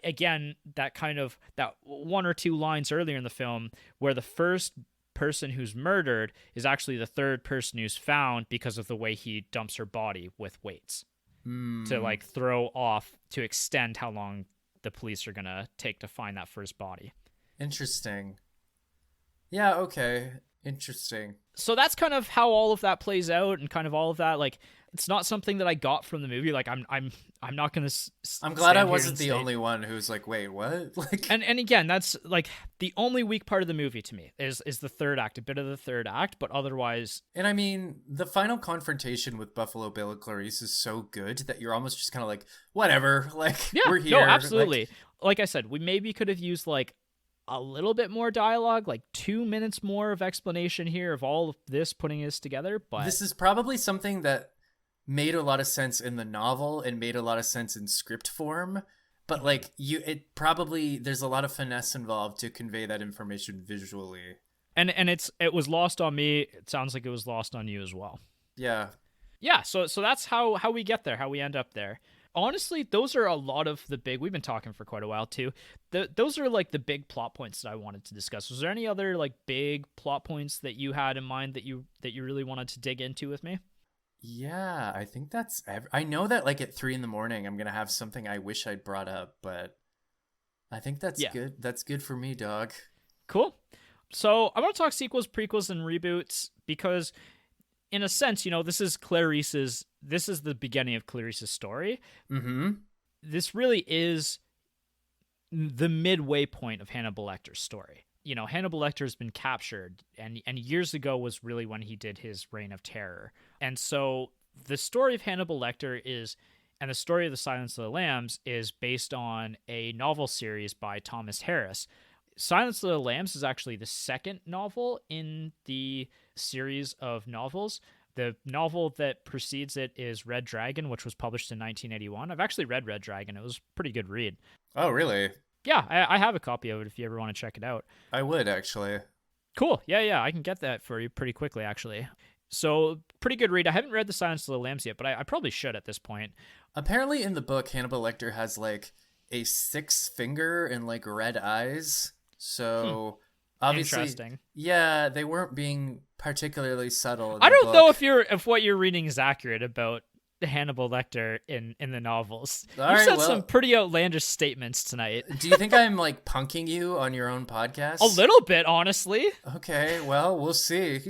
again, that kind of that one or two lines earlier in the film where the first person who's murdered is actually the third person who's found because of the way he dumps her body with weights to, like, throw off, to extend how long the police are gonna take to find that first body. Interesting. Yeah, okay. Interesting. So that's kind of how all of that plays out, and kind of all of that, like, it's not something that I got from the movie. Like, I'm not gonna. I'm glad I wasn't the only one who's like, wait, what? Like, and again, that's like the only weak part of the movie to me is the third act, a bit of the third act, but otherwise. and I mean, the final confrontation with Buffalo Bill and Clarice is so good that you're almost just kind of like, whatever. Like, Yeah, we're here. no, absolutely. Like, Like I said, we maybe could have used like a little bit more dialogue, like 2 minutes more of explanation here of all of this, putting this together. But this is probably something that made a lot of sense in the novel and made a lot of sense in script form, but like there's a lot of finesse involved to convey that information visually. and it was lost on me. It sounds like it was lost on you as well. Yeah. Yeah, so that's how we get there, how we end up there. Honestly, those are a lot of the big. We've been talking for quite a while too. Those are like the big plot points that I wanted to discuss. Was there any other like big plot points that you had in mind that you really wanted to dig into with me? Yeah, I think I know that like at 3 a.m. I'm gonna have something I wish I'd brought up, but I think that's good. That's good for me, dog. Cool. So I want to talk sequels, prequels, and reboots because, in a sense, this is the beginning of Clarice's story. Mm-hmm. This really is the midway point of Hannibal Lecter's story. Hannibal Lecter has been captured, and years ago was really when he did his reign of terror. And so the story of Hannibal Lecter and the story of the Silence of the Lambs is based on a novel series by Thomas Harris. Silence of the Lambs is actually the second novel in the series of novels. The novel that precedes it is Red Dragon, which was published in 1981. I've actually read Red Dragon. It was a pretty good read. Oh, really? Yeah, I have a copy of it if you ever want to check it out. I would actually. Cool. Yeah, I can get that for you pretty quickly, actually. So, pretty good read. I haven't read The Silence of the Lambs yet, but I probably should at this point. Apparently in the book, Hannibal Lecter has like a 6 finger and like red eyes. So obviously, Interesting. yeah, they weren't being particularly subtle. I don't know if what you're reading is accurate about Hannibal Lecter in the novels. You said some pretty outlandish statements tonight. Do you think I'm like punking you on your own podcast? A little bit, honestly. Okay, well, we'll see.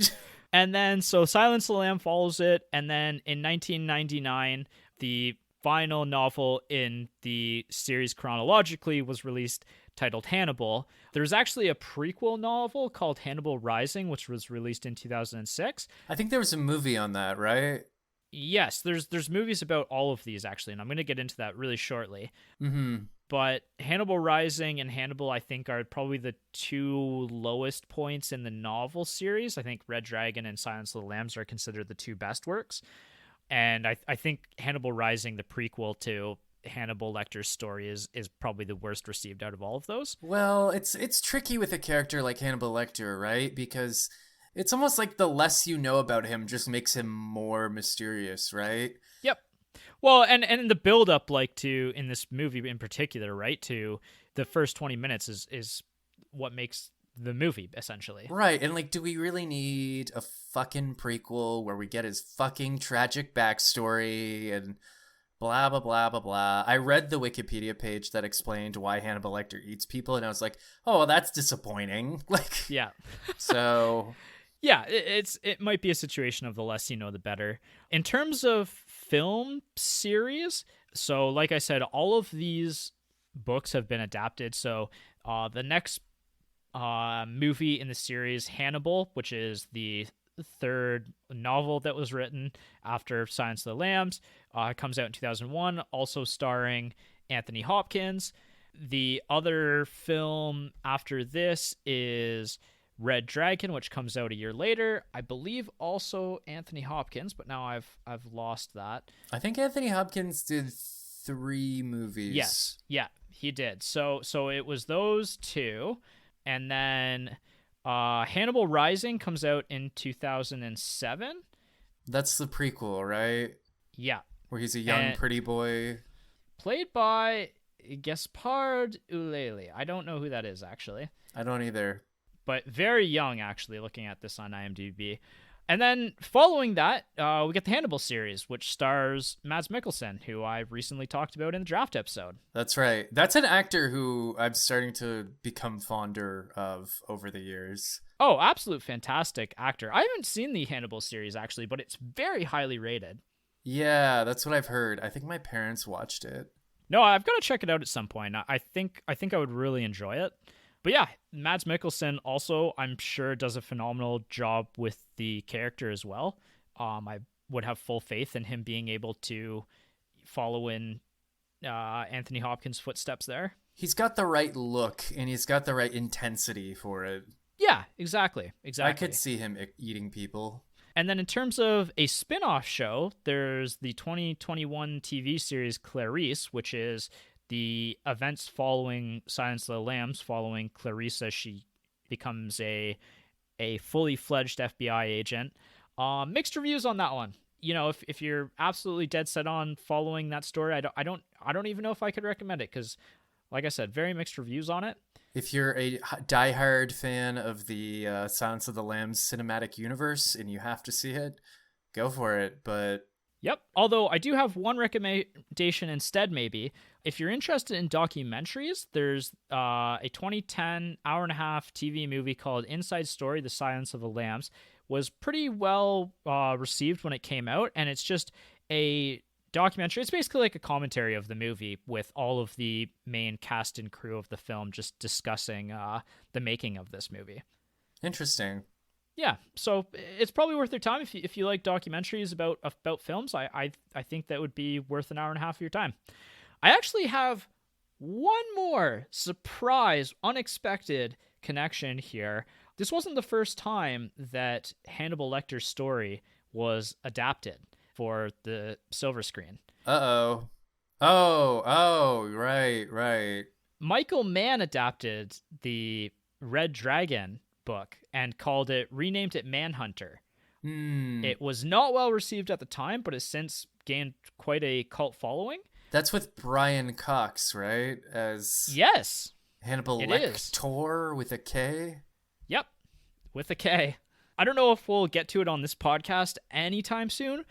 And then, so Silence of the Lamb follows it, and then in 1999, the final novel in the series chronologically was released, titled Hannibal. There's actually a prequel novel called Hannibal Rising, which was released in 2006. I think there was a movie on that, right? Yes, there's movies about all of these, actually, and I'm going to get into that really shortly. Mm-hmm. But Hannibal Rising and Hannibal, I think, are probably the two lowest points in the novel series. I think Red Dragon and Silence of the Lambs are considered the two best works. And I think Hannibal Rising, the prequel to Hannibal Lecter's story, is probably the worst received out of all of those. Well, it's tricky with a character like Hannibal Lecter, right? Because it's almost like the less you know about him just makes him more mysterious, right? Yep. Well, and the build up, like, to in this movie in particular, right, to the first 20 minutes is what makes the movie essentially. Right, and like, do we really need a fucking prequel where we get his fucking tragic backstory and blah blah blah blah blah? I read the Wikipedia page that explained why Hannibal Lecter eats people, and I was like, oh, well, that's disappointing. Like, Yeah. so Yeah, it might be a situation of the less you know, the better. In terms of film series, so like I said, all of these books have been adapted. So the next movie in the series, Hannibal, which is the third novel that was written after Silence of the Lambs, comes out in 2001, also starring Anthony Hopkins. The other film after this is Red Dragon, which comes out a year later. I believe also Anthony Hopkins, but now I've lost that. I think Anthony Hopkins did 3 movies. Yes, yeah, he did. So it was those two, and then Hannibal Rising comes out in 2007. That's the prequel, right? Yeah, Where he's a young, pretty boy. played by Gaspard Ulliel. I don't know who that is actually, I don't either. but very young actually. Looking at this on IMDb. And then following that, we get the Hannibal series, which stars Mads Mikkelsen, who I recently talked about in the draft episode. That's right. That's an actor who I'm starting to become fonder of over the years. Oh, absolute fantastic actor. I haven't seen the Hannibal series actually, but it's very highly rated. Yeah, that's what I've heard. I think my parents watched it. No, I've got to check it out at some point. I think I would really enjoy it. But yeah, Mads Mikkelsen also, I'm sure, does a phenomenal job with the character as well. I would have full faith in him being able to follow in Anthony Hopkins' footsteps there. He's got the right look and he's got the right intensity for it. Yeah, exactly. I could see him eating people. And then in terms of a spin-off show, there's the 2021 TV series Clarice, which is the events following Silence of the Lambs, following Clarice as she becomes a fully fledged FBI agent. Mixed reviews on that one. You know, if you're absolutely dead set on following that story, I don't even know if I could recommend it because, like I said, very mixed reviews on it. If you're a diehard fan of the Silence of the Lambs cinematic universe and you have to see it, go for it. But yep. Although I do have one recommendation instead, maybe. If you're interested in documentaries, there's a 2010 hour-and-a-half TV movie called Inside Story, The Silence of the Lambs. Was pretty well received when it came out, and it's just a documentary. It's basically like a commentary of the movie with all of the main cast and crew of the film just discussing the making of this movie. interesting. Yeah, so it's probably worth your time if you like documentaries about films. I think that would be worth an hour and a half of your time. I actually have one more surprise, unexpected connection here. This wasn't the first time that Hannibal Lecter's story was adapted for the silver screen. Uh-oh. Oh, right. Michael Mann adapted the Red Dragon book and renamed it Manhunter. It was not well received at the time, but has since gained quite a cult following. That's with Brian Cox, right? As Yes, Hannibal Lecter with a K? Yep, with a K. I don't know if we'll get to it on this podcast anytime soon,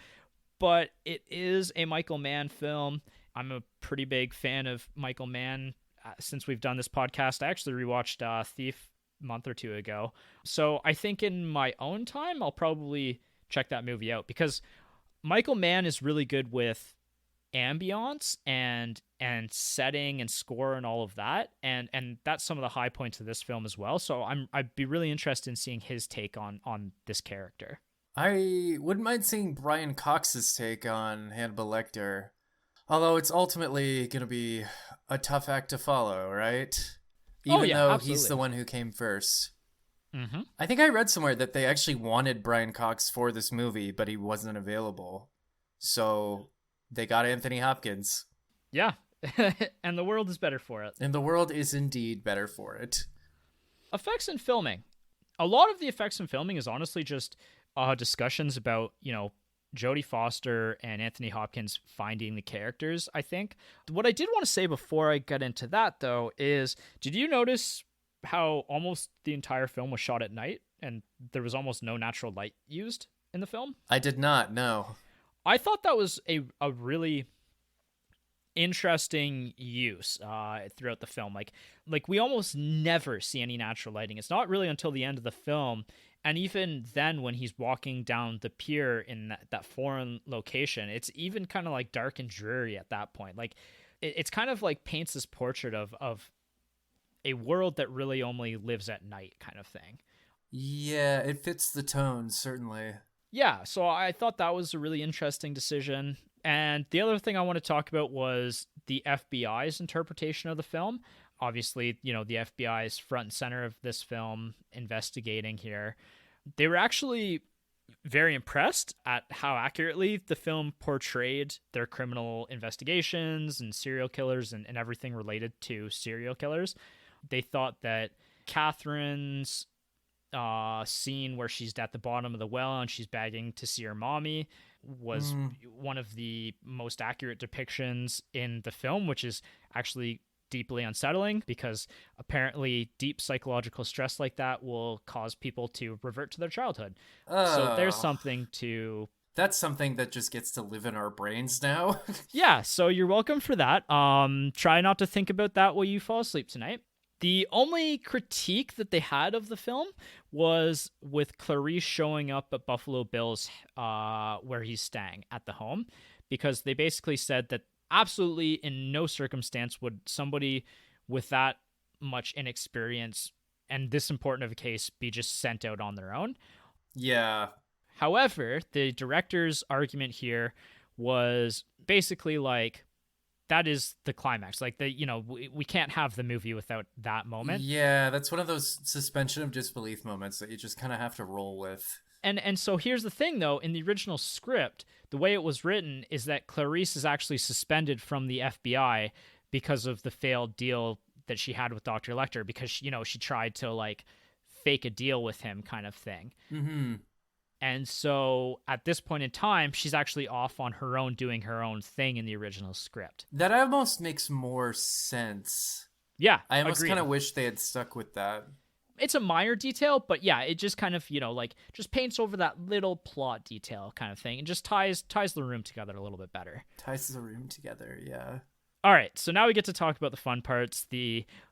but it is a Michael Mann film. I'm a pretty big fan of Michael Mann since we've done this podcast. I actually rewatched Thief a month or two ago. So I think in my own time, I'll probably check that movie out because Michael Mann is really good with ambiance and setting and score and all of that, and that's some of the high points of this film as well. So I'd be really interested in seeing his take on this character. I wouldn't mind seeing Brian Cox's take on Hannibal Lecter, although it's ultimately going to be a tough act to follow, right? Even though absolutely. He's the one who came first. Mm-hmm. I think I read somewhere that they actually wanted Brian Cox for this movie, but he wasn't available. So they got Anthony Hopkins. Yeah, and the world is better for it. And the world is indeed better for it. Effects and filming. A lot of the effects and filming is honestly just discussions about, Jodie Foster and Anthony Hopkins finding the characters, I think. What I did want to say before I get into that, though, is did you notice how almost the entire film was shot at night and there was almost no natural light used in the film? I did not know. I thought that was a really interesting use throughout the film. Like we almost never see any natural lighting. It's not really until the end of the film, and even then when he's walking down the pier in that foreign location, it's even kind of like dark and dreary at that point. Like it's kind of like paints this portrait of a world that really only lives at night kind of thing. Yeah, it fits the tone, certainly. Yeah, so I thought that was a really interesting decision. And the other thing I want to talk about was the FBI's interpretation of the film. Obviously, the FBI is front and center of this film investigating here. They were actually very impressed at how accurately the film portrayed their criminal investigations and serial killers and everything related to serial killers. They thought that Catherine's scene where she's at the bottom of the well and she's begging to see her mommy was one of the most accurate depictions in the film, which is actually deeply unsettling because apparently deep psychological stress like that will cause people to revert to their childhood. So there's something to... That's something that just gets to live in our brains now. Yeah, so you're welcome for that. Try not to think about that while you fall asleep tonight. The only critique that they had of the film was with Clarice showing up at Buffalo Bill's where he's staying at the home, because they basically said that absolutely in no circumstance would somebody with that much inexperience and this important of a case be just sent out on their own. Yeah. However, the director's argument here was basically like, that is the climax. Like we can't have the movie without that moment. Yeah, that's one of those suspension of disbelief moments that you just kind of have to roll with. And so here's the thing, though. In the original script, the way it was written is that Clarice is actually suspended from the FBI because of the failed deal that she had with Dr. Lecter, because she tried to like fake a deal with him kind of thing. Mm-hmm. And so at this point in time, she's actually off on her own doing her own thing in the original script. That almost makes more sense. Yeah, I almost kind of wish they had stuck with that. It's a minor detail, but yeah, it just kind of, like just paints over that little plot detail kind of thing and just ties the room together a little bit better. Ties the room together, yeah. All right, so now we get to talk about the fun parts,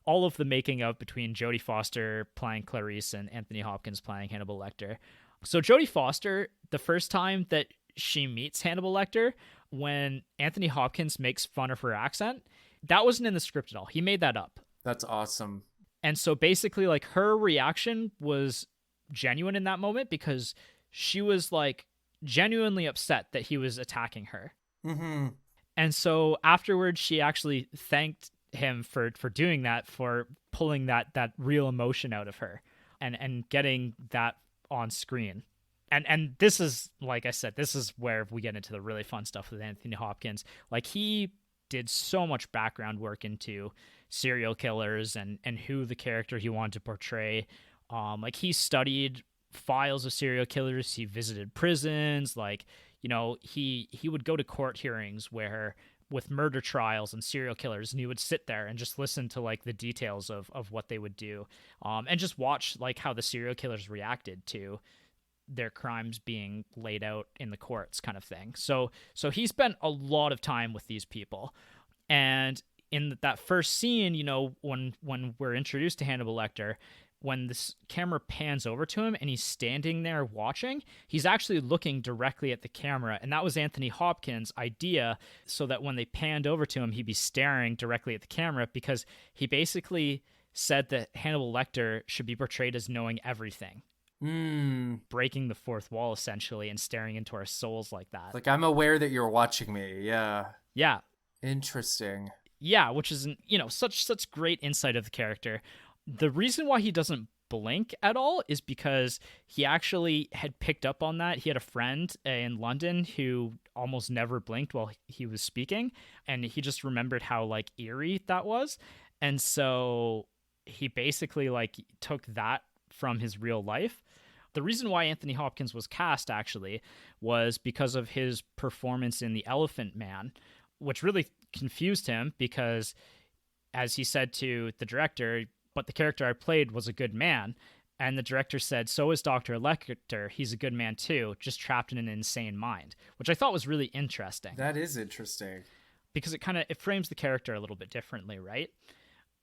all of the making of between Jodie Foster playing Clarice and Anthony Hopkins playing Hannibal Lecter. So Jodie Foster, the first time that she meets Hannibal Lecter, when Anthony Hopkins makes fun of her accent, that wasn't in the script at all. He made that up. That's awesome. And so basically, like, her reaction was genuine in that moment because she was, like, genuinely upset that he was attacking her. Mm-hmm. And so afterwards, she actually thanked him for doing that, for pulling that real emotion out of her and getting that on screen. And this is, like I said, this is where we get into the really fun stuff with Anthony Hopkins. Like, he did so much background work into serial killers and who the character he wanted to portray. Like, he studied files of serial killers. He visited prisons. Like, he would go to court hearings where with murder trials and serial killers, and he would sit there and just listen to like the details of what they would do, and just watch like how the serial killers reacted to their crimes being laid out in the courts kind of thing. So he spent a lot of time with these people. And in that first scene, when we're introduced to Hannibal Lecter, when this camera pans over to him and he's standing there watching, he's actually looking directly at the camera. And that was Anthony Hopkins' idea, so that when they panned over to him, he'd be staring directly at the camera, because he basically said that Hannibal Lecter should be portrayed as knowing everything. Breaking the fourth wall, essentially, and staring into our souls like that. Like, I'm aware that you're watching me. Yeah. Yeah. Interesting. Yeah, which is, such great insight of the character. The reason why he doesn't blink at all is because he actually had picked up on that. He had a friend in London who almost never blinked while he was speaking, and he just remembered how like eerie that was. And so he basically like took that from his real life. The reason why Anthony Hopkins was cast actually was because of his performance in The Elephant Man, which really confused him because, as he said to the director, but the character I played was a good man. And the director said, so is Dr. Lecter. He's a good man too, just trapped in an insane mind, which I thought was really interesting. That is interesting. Because it frames the character a little bit differently, right?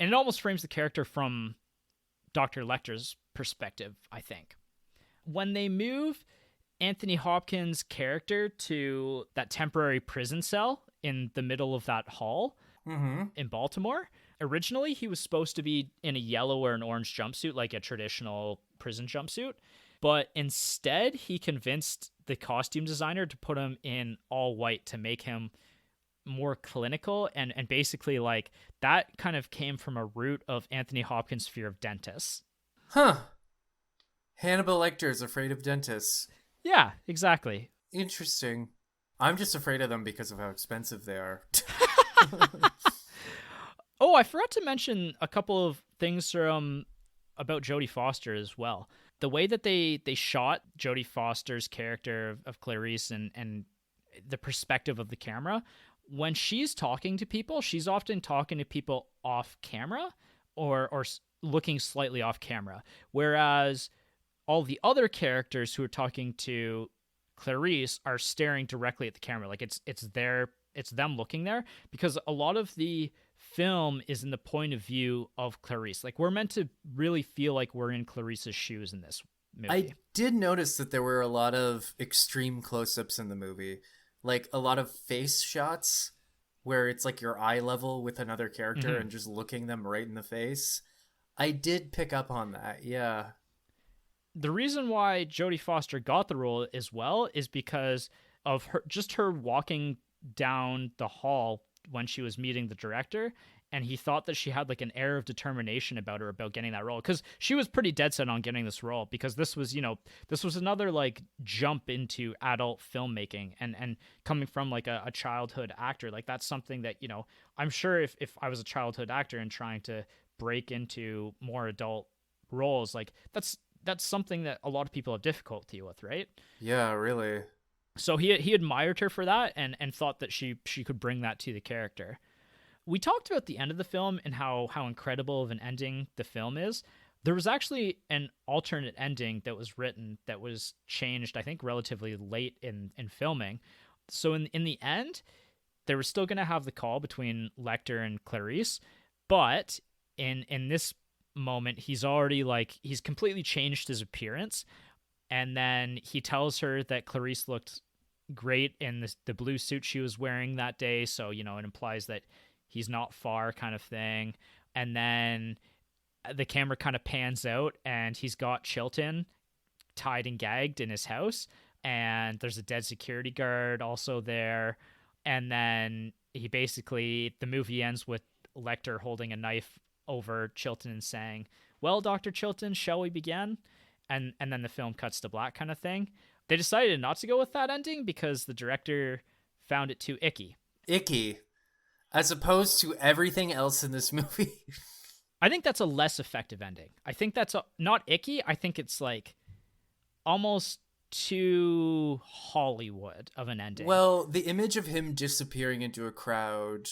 And it almost frames the character from Dr. Lecter's perspective, I think. When they move Anthony Hopkins' character to that temporary prison cell in the middle of that hall in Baltimore, originally he was supposed to be in a yellow or an orange jumpsuit, like a traditional prison jumpsuit. But instead, he convinced the costume designer to put him in all white to make him more clinical, and basically like that kind of came from a root of Anthony Hopkins' fear of dentists. Huh. Hannibal Lecter is afraid of dentists. Yeah, exactly. Interesting. I'm just afraid of them because of how expensive they are. Oh, I forgot to mention a couple of things about Jodie Foster as well. The way that they shot Jodie Foster's character of Clarice and the perspective of the camera, when she's talking to people, she's often talking to people off camera or looking slightly off camera. Whereas all the other characters who are talking to Clarice are staring directly at the camera. Like it's them looking there, because a lot of the film is in the point of view of Clarice. Like we're meant to really feel like we're in Clarice's shoes in this movie. I did notice that there were a lot of extreme close-ups in the movie. Like a lot of face shots where it's like your eye level with another character and just looking them right in the face. I did pick up on that, yeah. The reason why Jodie Foster got the role as well is because of her walking down the hall when she was meeting the director, and he thought that she had like an air of determination about her about getting that role, because she was pretty dead set on getting this role, because this was another like jump into adult filmmaking, and coming from like a childhood actor, like that's something that, I'm sure if I was a childhood actor and trying to break into more adult roles, like that's something that a lot of people have difficulty with, right? Yeah, really. So he admired her for that and thought that she could bring that to the character. We talked about the end of the film and how incredible of an ending the film is. There was actually an alternate ending that was written that was changed, I think, relatively late in filming. So in the end, they were still going to have the call between Lecter and Clarice, but in this moment, he's completely changed his appearance, and then he tells her that Clarice looked great in the blue suit she was wearing that day, so it implies that he's not far, kind of thing. And then the camera kind of pans out and he's got Chilton tied and gagged in his house, and there's a dead security guard also there. And then the movie ends with Lecter holding a knife over Chilton and saying, "Well, Dr. Chilton, shall we begin?" And then the film cuts to black, kind of thing. They decided not to go with that ending because the director found it too icky. Icky. As opposed to everything else in this movie. I think that's a less effective ending. I think that's not icky. I think it's like almost too Hollywood of an ending. Well, the image of him disappearing into a crowd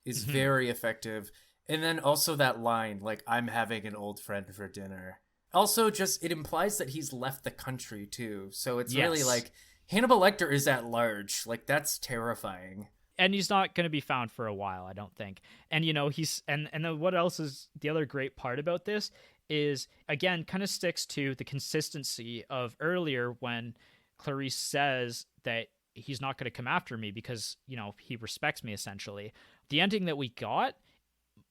is very effective. And then also that line, like, "I'm having an old friend for dinner." Also, just, it implies that he's left the country, too. So it's really like, Hannibal Lecter is at large. Like, that's terrifying. And he's not going to be found for a while, I don't think. And, and then what else is the other great part about this is, again, kind of sticks to the consistency of earlier when Clarice says that he's not going to come after me because, he respects me, essentially. The ending that we got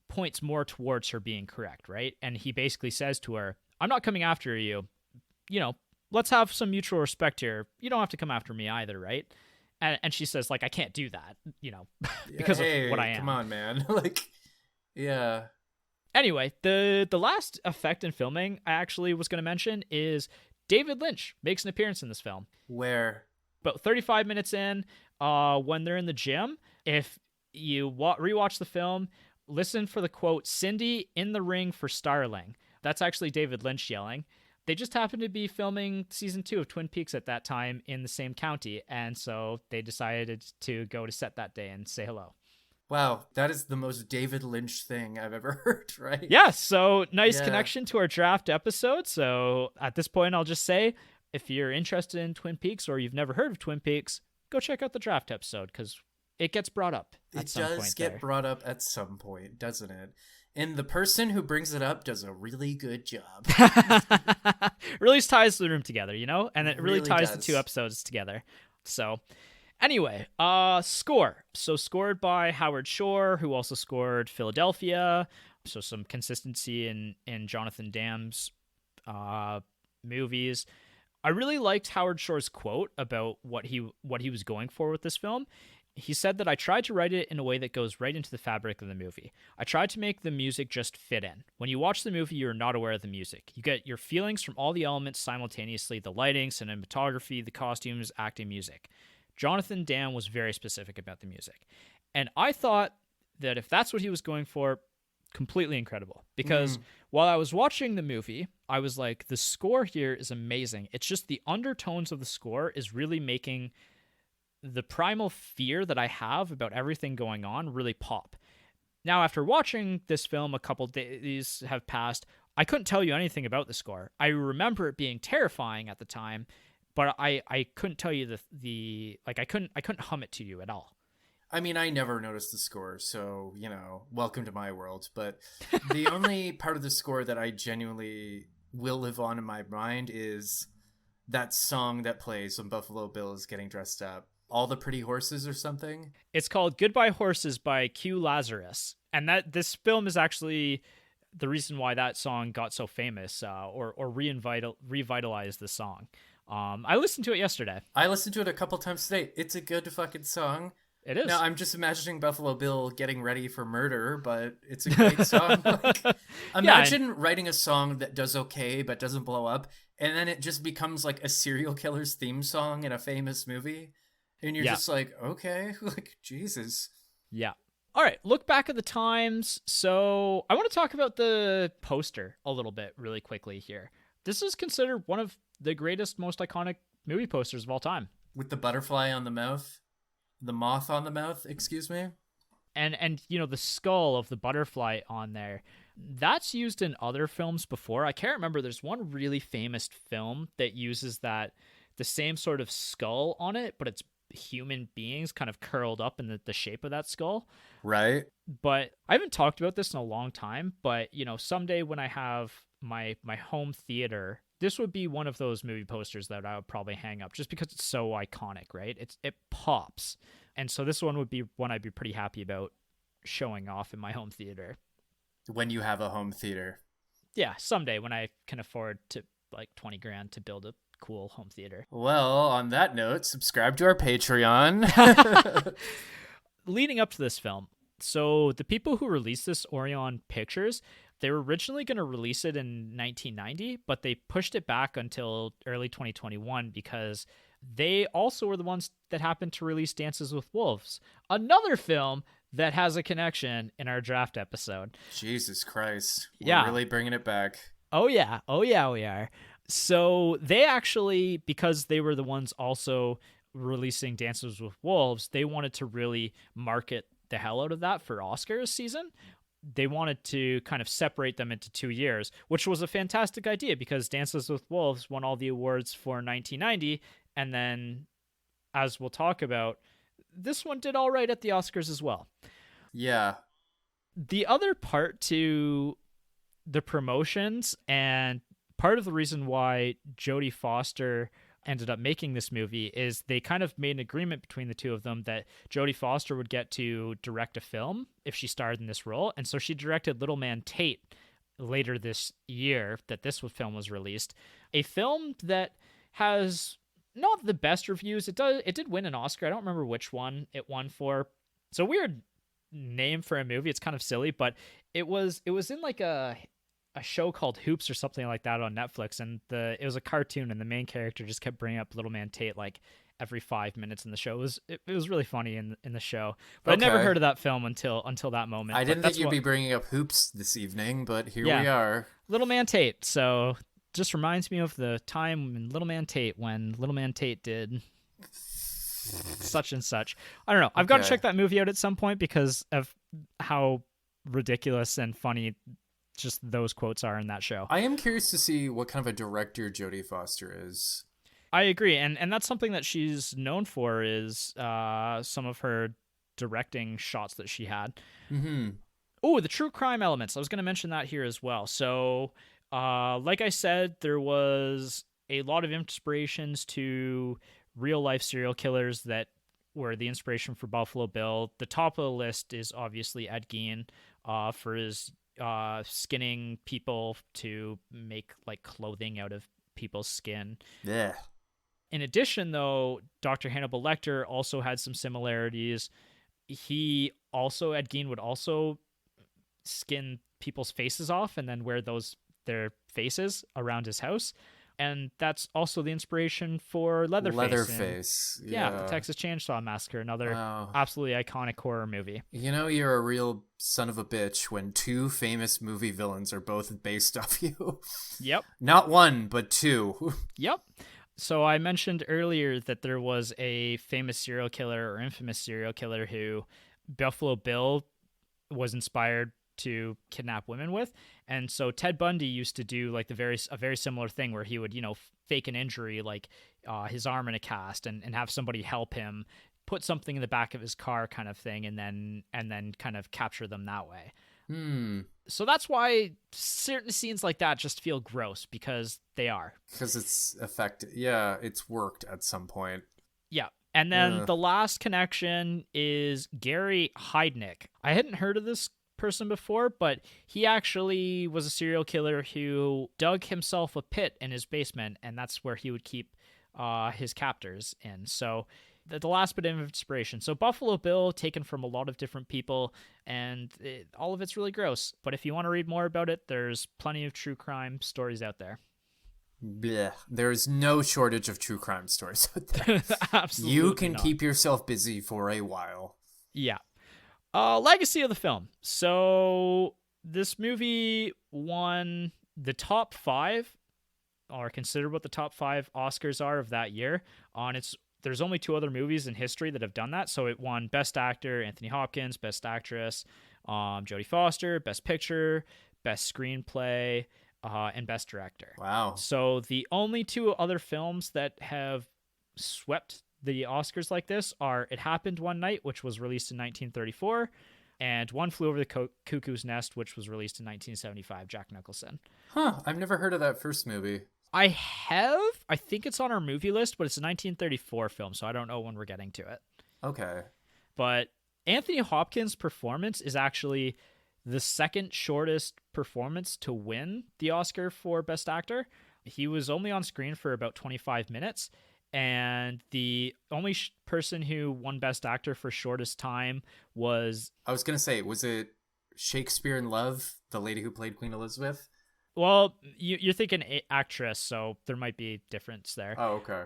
points more towards her being correct, right? And he basically says to her, "I'm not coming after you. Let's have some mutual respect here. You don't have to come after me either, right?" And she says, like, "I can't do that, because of what I am." Come on, man. Like, yeah. Anyway, the last effect in filming I actually was going to mention is David Lynch makes an appearance in this film. Where? About 35 minutes in, when they're in the gym, if you rewatch the film, listen for the quote, "Cindy in the ring for Starling." That's actually David Lynch yelling. They just happened to be filming season 2 of Twin Peaks at that time in the same county, and so they decided to go to set that day and say hello. Wow, that is the most David Lynch thing I've ever heard, right? Yeah, so nice Yeah. connection to our draft episode. So at this point, I'll just say if you're interested in Twin Peaks or you've never heard of Twin Peaks, go check out the draft episode because it gets brought up at It some does point get there. brought up at some point, doesn't it? And the person who brings it up does a really good job. Really ties the room together, and It it really really ties the two does. episodes together. So anyway, score. So scored by Howard Shore, who also scored Philadelphia. So some consistency in Jonathan Damme's movies. I really liked Howard Shore's quote about what he was going for with this film. He said that I tried to write it in a way that goes right into the fabric of the movie. I tried to make the music just fit in. When you watch the movie, you're not aware of the music. You get your feelings from all the elements simultaneously: the lighting, cinematography, the costumes, acting, music. Jonathan Demme was very specific about the music. And I thought that if that's what he was going for, completely incredible. Because while I was watching the movie, I was like, the score here is amazing. It's just the undertones of the score is really making the primal fear that I have about everything going on really pop. Now, after watching this film, a couple days have passed. I couldn't tell you anything about the score. I remember it being terrifying at the time, but I couldn't tell you the like I couldn't hum it to you at all. I mean, I never noticed the score, so, welcome to my world. But the only part of the score that I genuinely will live on in my mind is that song that plays when Buffalo Bill is getting dressed up. All the Pretty Horses or something. It's called Goodbye Horses by Q Lazarus. And that this film is actually the reason why that song got so famous, or revitalized the song. I listened to it yesterday. I listened to it a couple times today. It's a good fucking song. It is. Now, I'm just imagining Buffalo Bill getting ready for murder, but it's a great song. Imagine writing a song that does okay but doesn't blow up, and then it just becomes like a serial killer's theme song in a famous movie. And you're just like, okay, like, Jesus. Yeah. All right, look back at the times. So I want to talk about the poster a little bit really quickly here. This is considered one of the greatest, most iconic movie posters of all time. With the butterfly on the mouth. The moth on the mouth, excuse me. And the skull of the butterfly on there. That's used in other films before. I can't remember. There's one really famous film that uses the same sort of skull on it, but it's human beings kind of curled up in the shape of that skull. Right. But I haven't talked about this in a long time, but someday when I have my home theater, this would be one of those movie posters that I would probably hang up just because it's so iconic, right? It pops. And so this one would be one I'd be pretty happy about showing off in my home theater. When you have a home theater. Yeah, someday when I can afford to like 20 grand to build a cool home theater. Well, on that note, subscribe to our Patreon. Leading up to this film, so the people who released this, Orion Pictures, they were originally going to release it in 1990, but they pushed it back until early 2021 because they also were the ones that happened to release Dances with Wolves, another film that has a connection in our draft episode. Jesus Christ. Yeah. We're really bringing it back. Oh, yeah, we are. So they actually, because they were the ones also releasing Dances with Wolves, they wanted to really market the hell out of that for Oscars season. They wanted to kind of separate them into 2 years, which was a fantastic idea because Dances with Wolves won all the awards for 1990. And then, as we'll talk about, this one did all right at the Oscars as well. Yeah. The other part to the promotions, and part of the reason why Jodie Foster ended up making this movie, is they kind of made an agreement between the two of them that Jodie Foster would get to direct a film if she starred in this role. And so she directed Little Man Tate later this year that this film was released. A film that has not the best reviews. It did win an Oscar. I don't remember which one it won for. It's a weird name for a movie. It's kind of silly, but it was in like a show called Hoops or something like that on Netflix, and it was a cartoon, and the main character just kept bringing up Little Man Tate like every 5 minutes in the show. It was really funny in the show, but Okay. I never heard of that film until that moment. I But didn't think that's you'd be bringing up Hoops this evening, but here we are. Little Man Tate. So just reminds me of the time in Little Man Tate when Little Man Tate did such and such. I don't know. I've got to Okay. check that movie out at some point because of how ridiculous and funny just those quotes are in that show. I am curious to see what kind of a director Jodie Foster is. I agree, and that's something that she's known for is some of her directing shots that she had. Mm-hmm. Oh, the true crime elements. I was going to mention that here as well. So, like I said, there was a lot of inspirations to real life serial killers that were the inspiration for Buffalo Bill. The top of the list is obviously Ed Gein for his skinning people to make like clothing out of people's skin. Yeah. In addition, though, Dr. Hannibal Lecter also had some similarities. Ed Gein would also skin people's faces off and then wear their faces around his house. And that's also the inspiration for Leatherface. Leatherface. Yeah, Yeah. the Texas Chainsaw Massacre, another Wow. absolutely iconic horror movie. You know you're a real son of a bitch when two famous movie villains are both based off you. Yep. Not one, but two. Yep. So I mentioned earlier that there was a famous serial killer or infamous serial killer who Buffalo Bill was inspired to kidnap women with. And so Ted Bundy used to do like a very similar thing where he would, fake an injury like his arm in a cast and have somebody help him put something in the back of his car kind of thing and then kind of capture them that way. So that's why certain scenes like that just feel gross because they are. Because it's effective. Yeah, it's worked at some point. Yeah. And then the last connection is Gary Heidnik. I hadn't heard of this person before, but he actually was a serial killer who dug himself a pit in his basement, and that's where he would keep his captors in. So the last bit of inspiration. So Buffalo Bill, taken from a lot of different people, and all of it's really gross. But if you want to read more about it, there's plenty of true crime stories out there. Blech. There's no shortage of true crime stories out there. Absolutely You can not. keep yourself busy for a while. Yeah. Legacy of the film. So this movie won the top 5, or considered what the top 5 Oscars are of that year. There's only 2 other movies in history that have done that. So it won Best Actor, Anthony Hopkins, Best Actress, Jodie Foster, Best Picture, Best Screenplay, and Best Director. Wow. So the only 2 other films that have swept the Oscars like this are It Happened One Night, which was released in 1934, and One Flew Over the Cuckoo's Nest, which was released in 1975, Jack Nicholson. Huh, I've never heard of that first movie. I think it's on our movie list, but it's a 1934 film, so I don't know when we're getting to it. Okay. But Anthony Hopkins' performance is actually the second shortest performance to win the Oscar for Best Actor. He was only on screen for about 25 minutes, and the only person who won Best Actor for shortest time was... I was going to say, was it Shakespeare in Love, the lady who played Queen Elizabeth? Well, you're thinking actress, so there might be difference there. Oh, okay.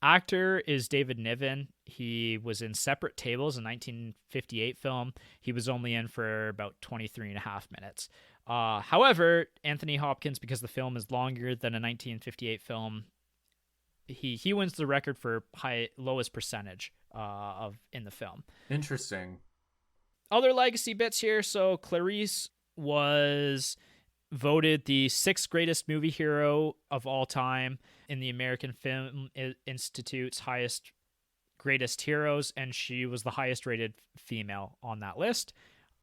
Actor is David Niven. He was in Separate Tables, a 1958 film. He was only in for about 23 and a half minutes. However, Anthony Hopkins, because the film is longer than a 1958 film, he wins the record for lowest percentage in the film. Interesting. Other legacy bits here. So Clarice was voted the 6th greatest movie hero of all time in the American Film Institute's greatest heroes, and she was the highest rated female on that list.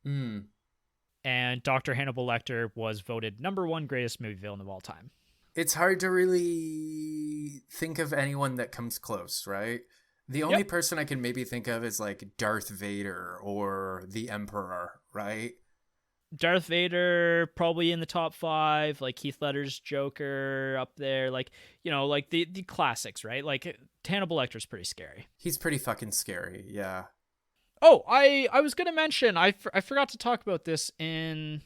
And Dr. Hannibal Lecter was voted number 1 greatest movie villain of all time. It's hard to really think of anyone that comes close, right? The only person I can maybe think of is like Darth Vader or the Emperor, right? Darth Vader probably in the top 5, like Heath Ledger's Joker up there, like, like the classics, right? Like Hannibal Lecter's pretty scary. He's pretty fucking scary, yeah. Oh, I was gonna mention, I forgot to talk about this in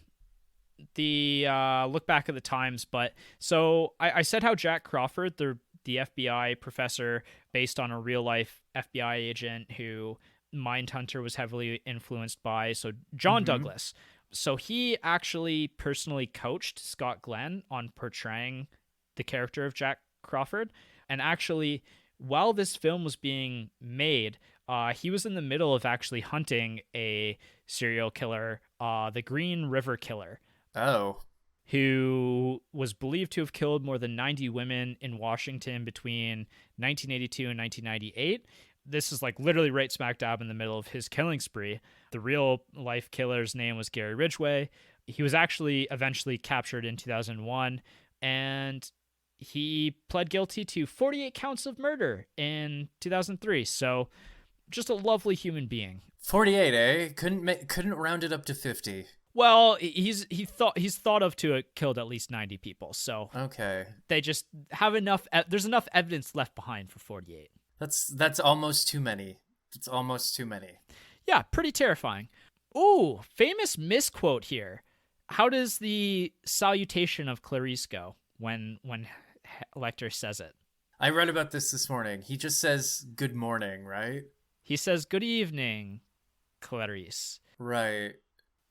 the look back at the times, but so I said how Jack Crawford, the FBI professor based on a real life FBI agent who Mindhunter was heavily influenced by, so John Douglas. So he actually personally coached Scott Glenn on portraying the character of Jack Crawford. And actually, while this film was being made, he was in the middle of actually hunting a serial killer, the Green River Killer, Oh. who was believed to have killed more than 90 women in Washington between 1982 and 1998. This is like literally right smack dab in the middle of his killing spree. The real life killer's name was Gary Ridgway. He was actually eventually captured in 2001, and he pled guilty to 48 counts of murder in 2003. So just a lovely human being. 48, eh? Couldn't round it up to 50. Well, he's thought of to have killed at least 90 people. So Okay. they just have enough. There's enough evidence left behind for 48. That's almost too many. It's almost too many. Yeah, pretty terrifying. Ooh, famous misquote here. How does the salutation of Clarice go when Lecter says it? I read about this morning. He just says good morning, right? He says, "Good evening, Clarice." Right.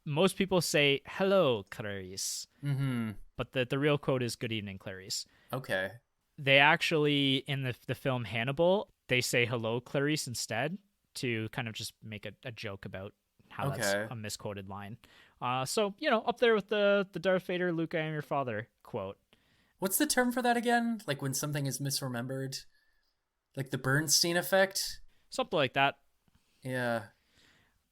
Most people say, "Hello, Clarice." Mm-hmm. But the real quote is, "Good evening, Clarice." Okay. They actually, in the film Hannibal, they say "Hello, Clarice" instead to kind of just make a joke about how that's a misquoted line. So, up there with the Darth Vader, "Luke, I am your father" quote. What's the term for that again? Like when something is misremembered? Like the Bernstein effect? Something like that. Yeah.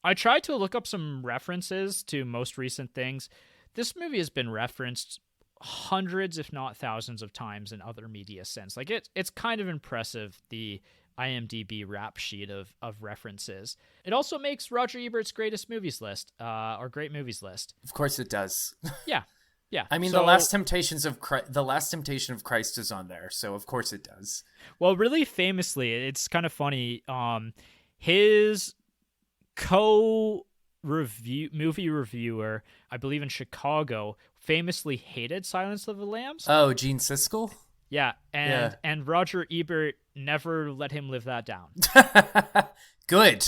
I tried to look up some references to most recent things. This movie has been referenced hundreds, if not thousands of times in other media since. Like it's kind of impressive, the IMDb rap sheet of references. It also makes Roger Ebert's greatest movies list, or great movies list. Of course it does. Yeah. Yeah. I mean, so, the Last Temptation of Christ is on there, so of course it does. Well, really famously, it's kind of funny. His movie reviewer, I believe in Chicago, famously hated Silence of the Lambs. Oh, Gene Siskel? Yeah, and Roger Ebert never let him live that down. Good.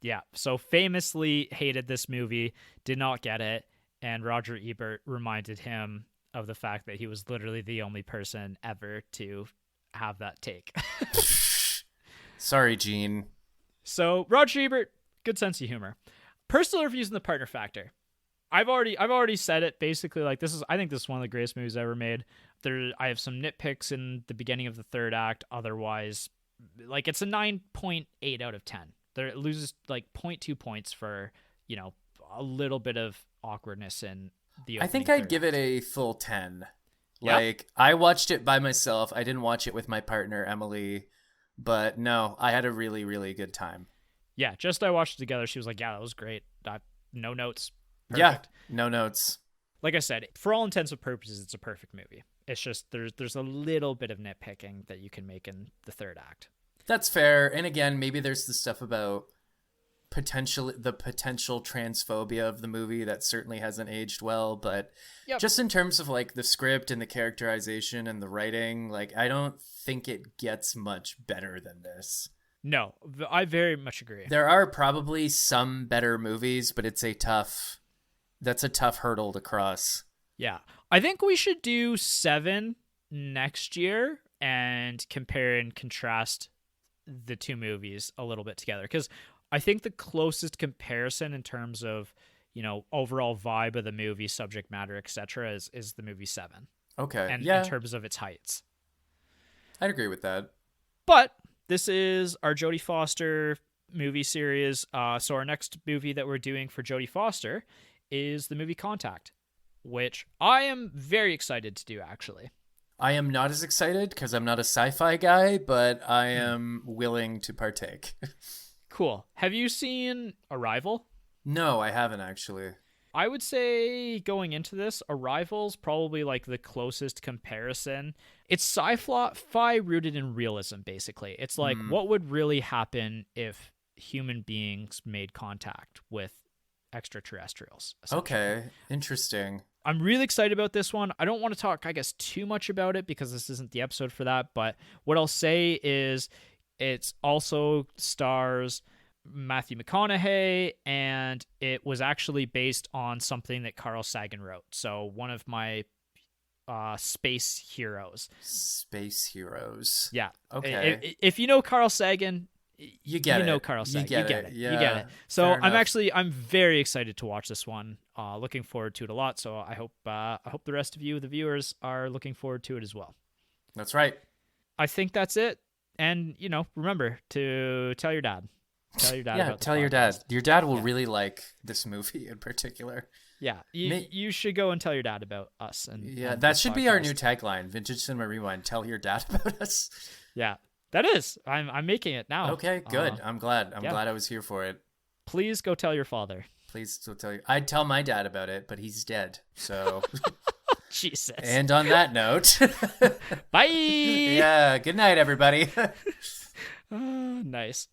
Yeah, so famously hated this movie, did not get it, and Roger Ebert reminded him of the fact that he was literally the only person ever to have that take. Sorry, Gene. So Roger Ebert, good sense of humor. Personal reviews in the partner factor. I've already said it. Basically, like I think this is one of the greatest movies ever made. I have some nitpicks in the beginning of the third act. Otherwise, like it's a 9.8 out of 10. There it loses like 0.2 points for a little bit of awkwardness in the. I think I'd give it a full 10. Yeah? Like I watched it by myself. I didn't watch it with my partner Emily, but no, I had a really, really good time. Yeah, just I watched it together. She was like, "Yeah, that was great." No notes. Perfect. Yeah, no notes. Like I said, for all intents and purposes, it's a perfect movie. It's just there's a little bit of nitpicking that you can make in the third act. That's fair. And again, maybe there's the stuff about potential transphobia of the movie that certainly hasn't aged well, but just in terms of like the script and the characterization and the writing, like I don't think it gets much better than this. No, I very much agree. There are probably some better movies, but that's a tough hurdle to cross. Yeah. I think we should do 7 next year and compare and contrast the two movies a little bit together, because I think the closest comparison in terms of, overall vibe of the movie, subject matter, etc., is the movie 7. Okay. And yeah. in terms of its heights. I'd agree with that. But this is our Jodie Foster movie series. So our next movie that we're doing for Jodie Foster is the movie Contact, which I am very excited to do, actually. I am not as excited because I'm not a sci-fi guy, but I am willing to partake. Cool. Have you seen Arrival? No, I haven't actually. I would say going into this, Arrival's probably like the closest comparison. It's sci-fi rooted in realism, basically. It's like what would really happen if human beings made contact with extraterrestrials. Okay, interesting. I'm really excited about this one. I don't want to talk, I guess, too much about it because this isn't the episode for that. But what I'll say is it's also stars Matthew McConaughey, and it was actually based on something that Carl Sagan wrote. So one of my space heroes. Space heroes. Yeah. Okay. If you know Carl Sagan, You get you it. know Carl You Sagan. get You get it. it. Yeah. You get it. So Fair enough. I'm very excited to watch this one. Looking forward to it a lot. So I hope the rest of you, the viewers, are looking forward to it as well. That's right. I think that's it. And remember to tell your dad. Tell your dad Yeah, about the tell your dad. podcast. Your dad will Yeah. really like this movie in particular. Yeah, you should go and tell your dad about us. And That this should be our podcast. new tagline: Vintage Cinema Rewind. Tell your dad about us. Yeah, that is. I'm making it now. Okay, good. I'm glad. I'm yeah. glad I was here for it. Please go tell your father. Please still tell you. I'd tell my dad about it, but he's dead. So. Jesus. And on that note. Bye. Yeah. Good night, everybody. Nice.